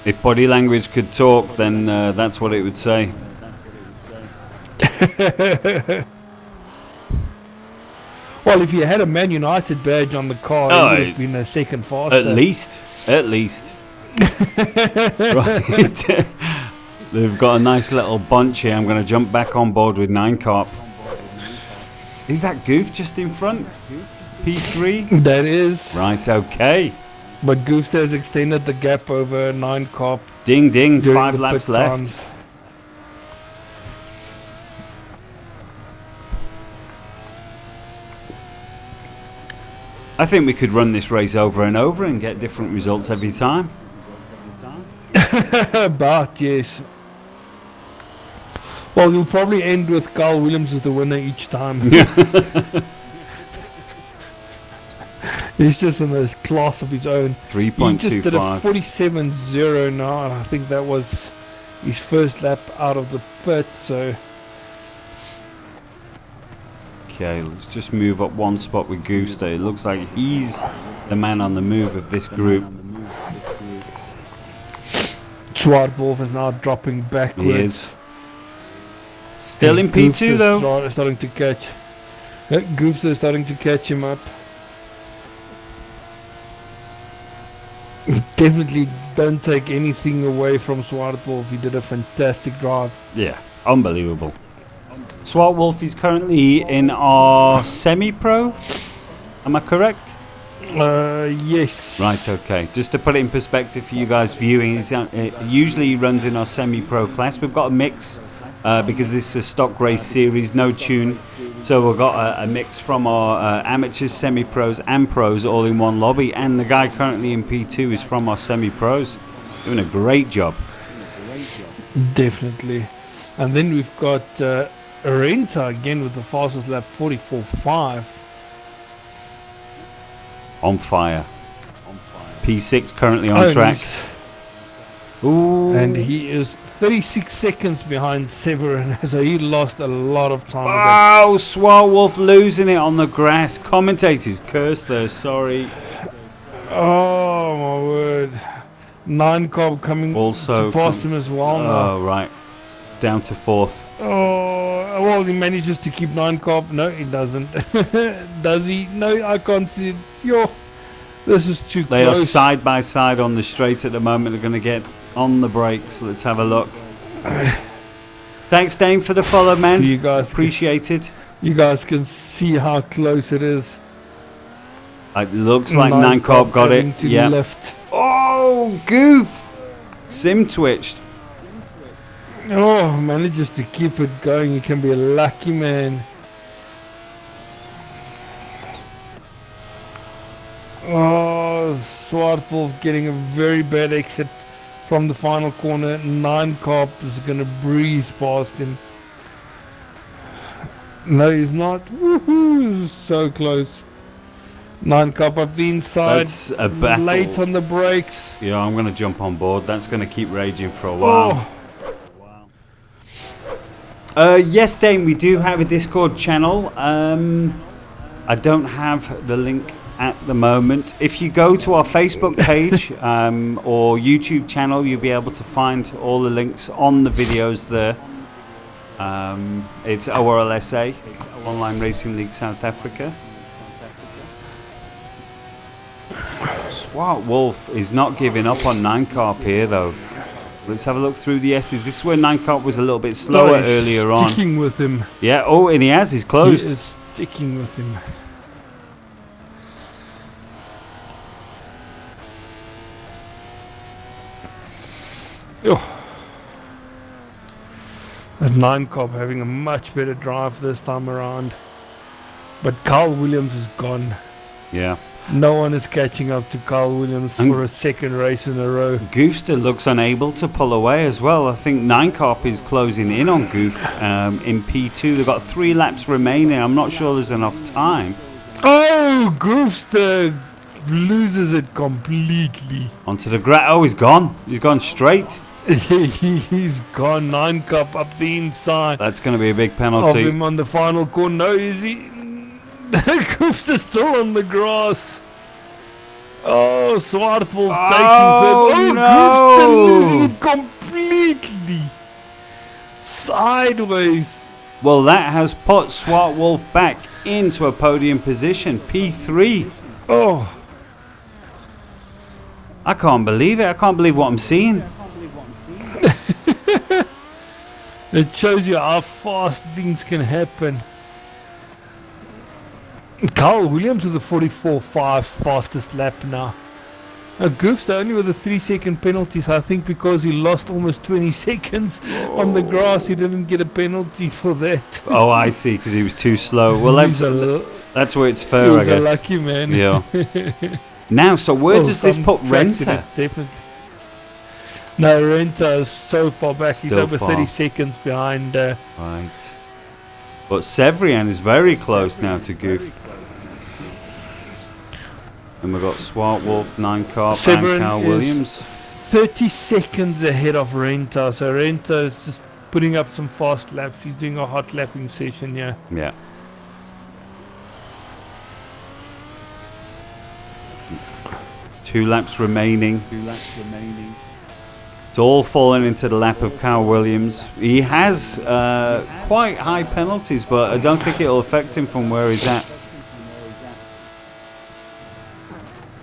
If body language could talk, then that's what it would say. Well, if you had a Man United badge on the car, it would have been a second faster. At least. Right. They've got a nice little bunch here. I'm going to jump back on board with 9 Carp. Is that Goof just in front? P3? That is. Right, okay. But Goofster has extended the gap over 9 Carp. Ding, ding, 5 laps left. Times. I think we could run this race over and over and get different results every time. But, yes. Well, you'll probably end with Carl Williams as the winner each time. He's just in a class of his own. 3.25. He just did a 47.0 now, and I think that was his first lap out of the pit, so... Okay, let's just move up one spot with Goofster. It looks like he's the man on the move of this group. Zwartwolf is now dropping backwards. He is. Still in P2 though. Starting to catch. Goofster is starting to catch him up. Definitely don't take anything away from Zwartwolf. He did a fantastic drive. Yeah, unbelievable. Zwartwolf is currently in our semi-pro. Am I correct? Yes. Right, okay. Just to put it in perspective for you guys viewing, it usually runs in our semi-pro class. We've got a mix because this is a stock race series, no tune. So we've got a mix from our amateurs, semi-pros and pros all in one lobby. And the guy currently in P2 is from our semi-pros. Doing a great job. Definitely. And then we've got Renta again with the fastest lap, 44.5. On fire. P6 currently on track. Ooh. And he is 36 seconds behind Severin, so he lost a lot of time. Wow, Zwartwolf losing it on the grass. Commentators cursed there, sorry. Oh my word. 9 Carp coming also past him as well now. Oh, right. Down to 4th. Oh, well, he manages to keep 9 Carp. No, he doesn't. Does he? No, I can't see it. Yo, this is too they close. They are side by side on the straight at the moment. They're going to get on the brakes. Let's have a look. Thanks, Dane, for the follow, man. You guys appreciate it. You guys can see how close it is. It looks like 9 Carp got it. Yeah. Left. Oh, goof! Sim twitched. Oh, manages to keep it going. He can be a lucky man. Oh, Zwartwolf getting a very bad exit from the final corner. 9 Carp is going to breeze past him. No, he's not. Woohoo! So close. 9 Carp up the inside. That's a battle. Late on the brakes. Yeah, I'm going to jump on board. That's going to keep raging for a while. Yes, Dane, we do have a Discord channel. I don't have the link at the moment. If you go to our Facebook page or YouTube channel, you'll be able to find all the links on the videos there. It's ORLSA, Online Racing League South Africa. Zwartwolf is not giving up on 9 Carp here though. Let's have a look through the S's. This is where 9 Carp was a little bit slower earlier on. Sticking with him. Yeah, oh, and he's closed. He is sticking with him. Oh. That 9 Carp having a much better drive this time around. But Carl Williams is gone. Yeah. No one is catching up to Carl Williams for a second race in a row. Goofster looks unable to pull away as well. I think 9 Carp is closing in on Goof in P2. They've got 3 laps remaining. I'm not sure there's enough time. Oh, Goofster loses it completely. Onto the grass. Oh, he's gone. He's gone straight. He's gone. 9 Carp up the inside. That's going to be a big penalty. Of him on the final corner. No, is he? Goofster's still on the grass. Oh, Swartwolf Oh, taking third. Oh, no. Goofster losing it completely. Sideways. Well, that has put Swartwolf back into a podium position. P3. Oh. I can't believe it. I can't believe what I'm seeing. It shows you how fast things can happen. Carl Williams with the 44.5 fastest lap now. Goofster only with a 3-second penalty, so I think because he lost almost 20 seconds on the grass, he didn't get a penalty for that. Oh, I see, because he was too slow. Well, that's where it's fair, I guess. He's a lucky man. Yeah. Now, so where does this put Renta? No, Renta is so far back. He's Still over far. 30 seconds behind. Right. But Severian is very close now to Goof. And we've got Swartwolf, 9-Carp, and Carl Williams. 30 seconds ahead of Renta. So Renta is just putting up some fast laps. He's doing a hot lapping session here. Yeah. Two laps remaining. It's all falling into the lap of Carl Williams. He has quite high penalties, but I don't think it'll affect him from where he's at.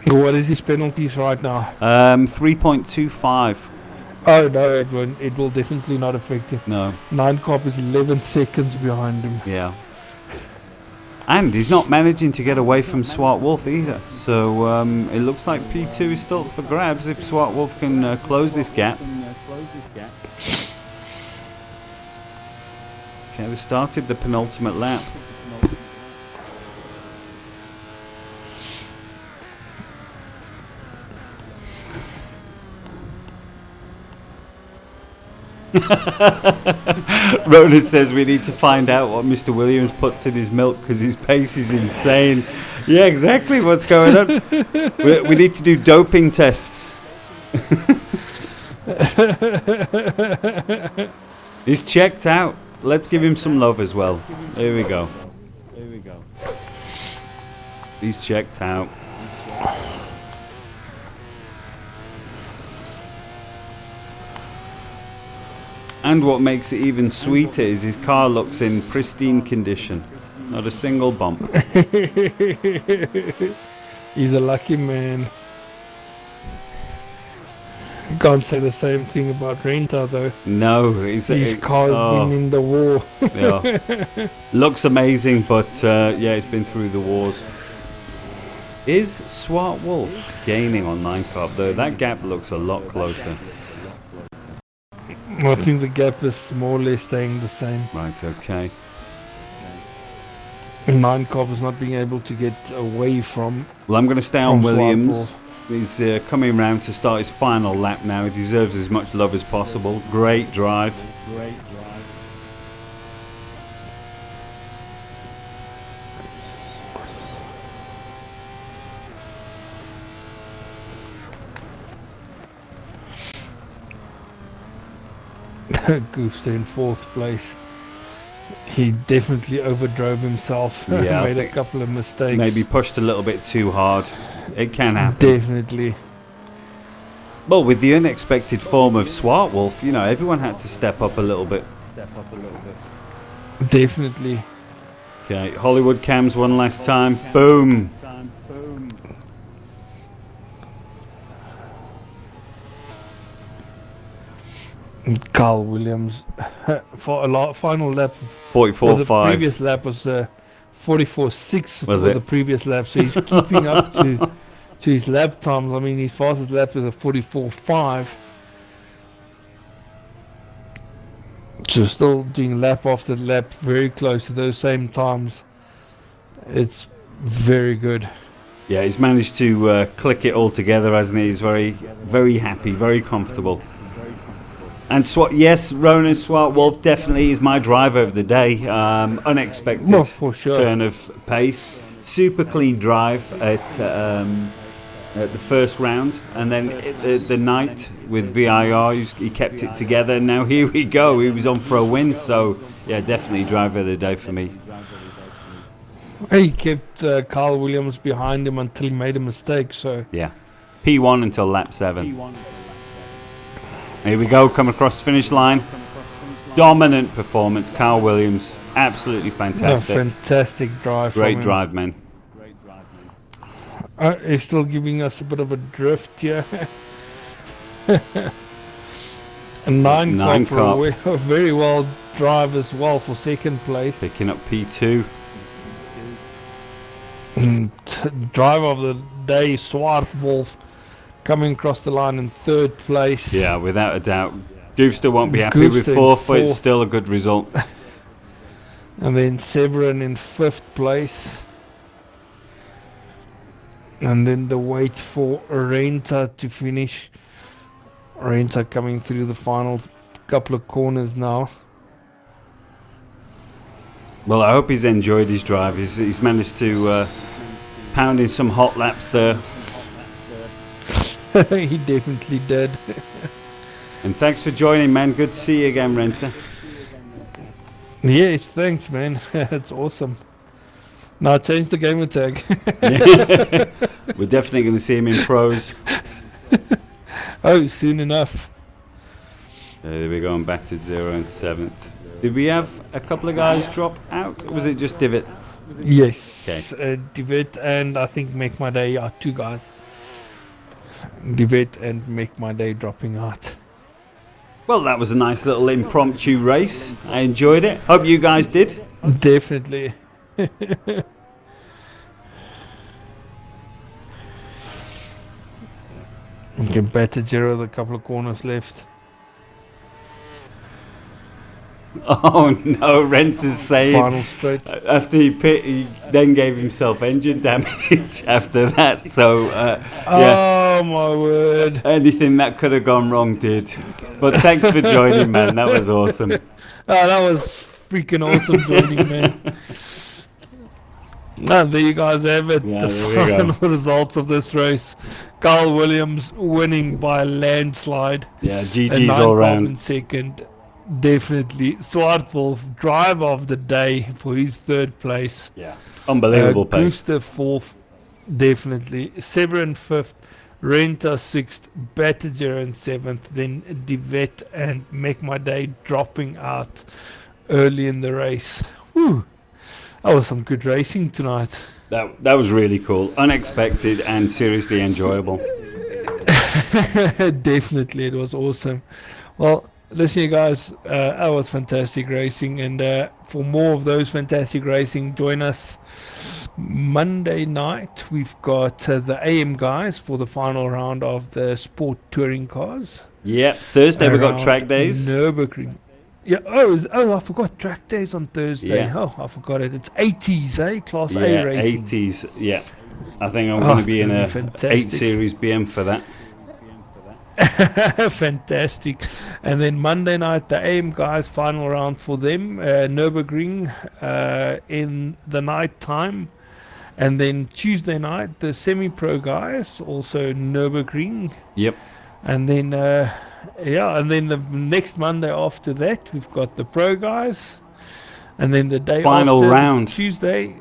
What is his penalties right now? 3.25. Oh no, it won't. It will definitely not affect him. No. 9-Carp is 11 seconds behind him. Yeah. And he's not managing to get away from Swartwolf either. So it looks like P2 is still for grabs if Swartwolf can close this gap. Okay, we started the penultimate lap. Rona says we need to find out what Mr. Williams puts in his milk because his pace is insane. Yeah, exactly what's going on. We need to do doping tests. He's checked out. Let's give him some love as well. Here we go. He's checked out. And what makes it even sweeter is his car looks in pristine condition. Not a single bump. He's a lucky man. You can't say the same thing about Renta though. No, his car's been in the war. Yeah. Looks amazing, but yeah, it's been through the wars. Is Swartwolf gaining on 9-Carp though? That gap looks a lot closer. I think the gap is more or less staying the same. Right, okay. 9-Carp is not being able to get away from. Well, I'm going to stay on Williams. He's coming round to start his final lap now. He deserves as much love as possible. Great drive. Goofster in 4th place. He definitely overdrove himself. Yeah, made a couple of mistakes. Maybe pushed a little bit too hard. It can happen. Definitely. Well, with the unexpected form of Swartwolf, you know, everyone had to step up a little bit. Definitely. Okay, Hollywood cams one last time. Boom. Carl Williams for a final lap. 44.5. The previous lap was 44.6 for it? the previous lap, so he's keeping up to his lap times. I mean, his fastest lap is a 44.5. So still doing lap after lap, very close to those same times. It's very good. Yeah, he's managed to click it all together, hasn't he? He's very, very happy, very comfortable. And yes, Ronan Swartwolf definitely is my driver of the day. Unexpected for sure. turn of pace. Super clean drive at the first round. And then the night with VIR, he kept it together. Now here we go. He was on for a win. So, yeah, definitely driver of the day for me. He kept Carl Williams behind him until he made a mistake. So yeah, P1 until lap 7. Here we go, come across the finish line. Dominant performance, Carl Williams, absolutely fantastic. Fantastic drive. Great drive, man. He's still giving us a bit of a drift here. A 9 car for a very well drive as well for second place. Picking up P2. Driver of the day, Swartwolf, coming across the line in third place. Yeah, without a doubt. Goofster won't be happy with fourth, but it's still a good result. And then Severin in fifth place. And then the wait for Renta to finish. Renta coming through the final couple of corners now. Well, I hope he's enjoyed his drive. He's managed to pound in some hot laps there. He definitely did. And thanks for joining, man. Good to see you again, Renta. Yes, thanks, man. It's awesome. Now change the gamer tag. We're definitely going to see him in pros. Oh, soon enough. We're going back to 0 and 7th. Did we have a couple of guys drop out, or was it just Divot? Yes, okay. Divot and I think Make My Day are 2 guys. Divot and Make My Day dropping out. Well, that was a nice little impromptu race. I enjoyed it. Hope you guys did. Definitely. You can better Giro with a couple of corners left. Oh no, Renta's saying final straight. After he pit, he then gave himself engine damage after that. So yeah. Oh my word! Anything that could have gone wrong did. But thanks for joining, man. That was awesome. That was freaking awesome joining, man. And there you guys have it. Yeah, the final results of this race. Carl Williams winning by a landslide. Yeah, GG's all round. In second. Definitely. Swartwolf, driver of the day for his third place. Yeah, unbelievable pace. Goofster fourth, definitely. Severin fifth, Renta sixth, Battager in seventh, then Devet and Make My Day dropping out early in the race. Whew. That was some good racing tonight. That was really cool, unexpected, and seriously enjoyable. Definitely, it was awesome. Well, listen, you guys, that was fantastic racing, and for more of those fantastic racing, join us Monday night. We've got the AM guys for the final round of the sport touring cars. Yeah, Thursday we got track days. Nürburgring. Yeah. Oh, I forgot track days on Thursday. Yeah. Oh, I forgot it. It's 80s, eh? Class A racing. 80s. Yeah, I think I'm going to be in a 8 Series BM for that. Fantastic. And then Monday night, the AM guys, final round for them, Nürburgring in the night time. And then Tuesday night, the semi-pro guys, also Nürburgring. Yep. And then and then the next Monday after that, we've got the pro guys. And then the day final after, round, Tuesday,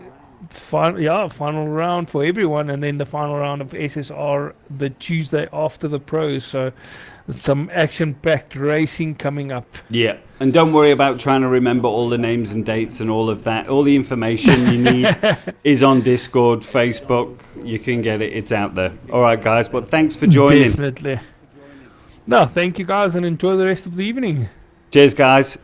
final round for everyone, and then the final round of SSR the Tuesday after the pros. So some action-packed racing coming up. Yeah, and don't worry about trying to remember all the names and dates and all of that. All the information you need is on Discord, Facebook. You can get it. It's out there. All right, guys. But thanks for joining. Definitely. No, thank you guys, and enjoy the rest of the evening. Cheers, guys.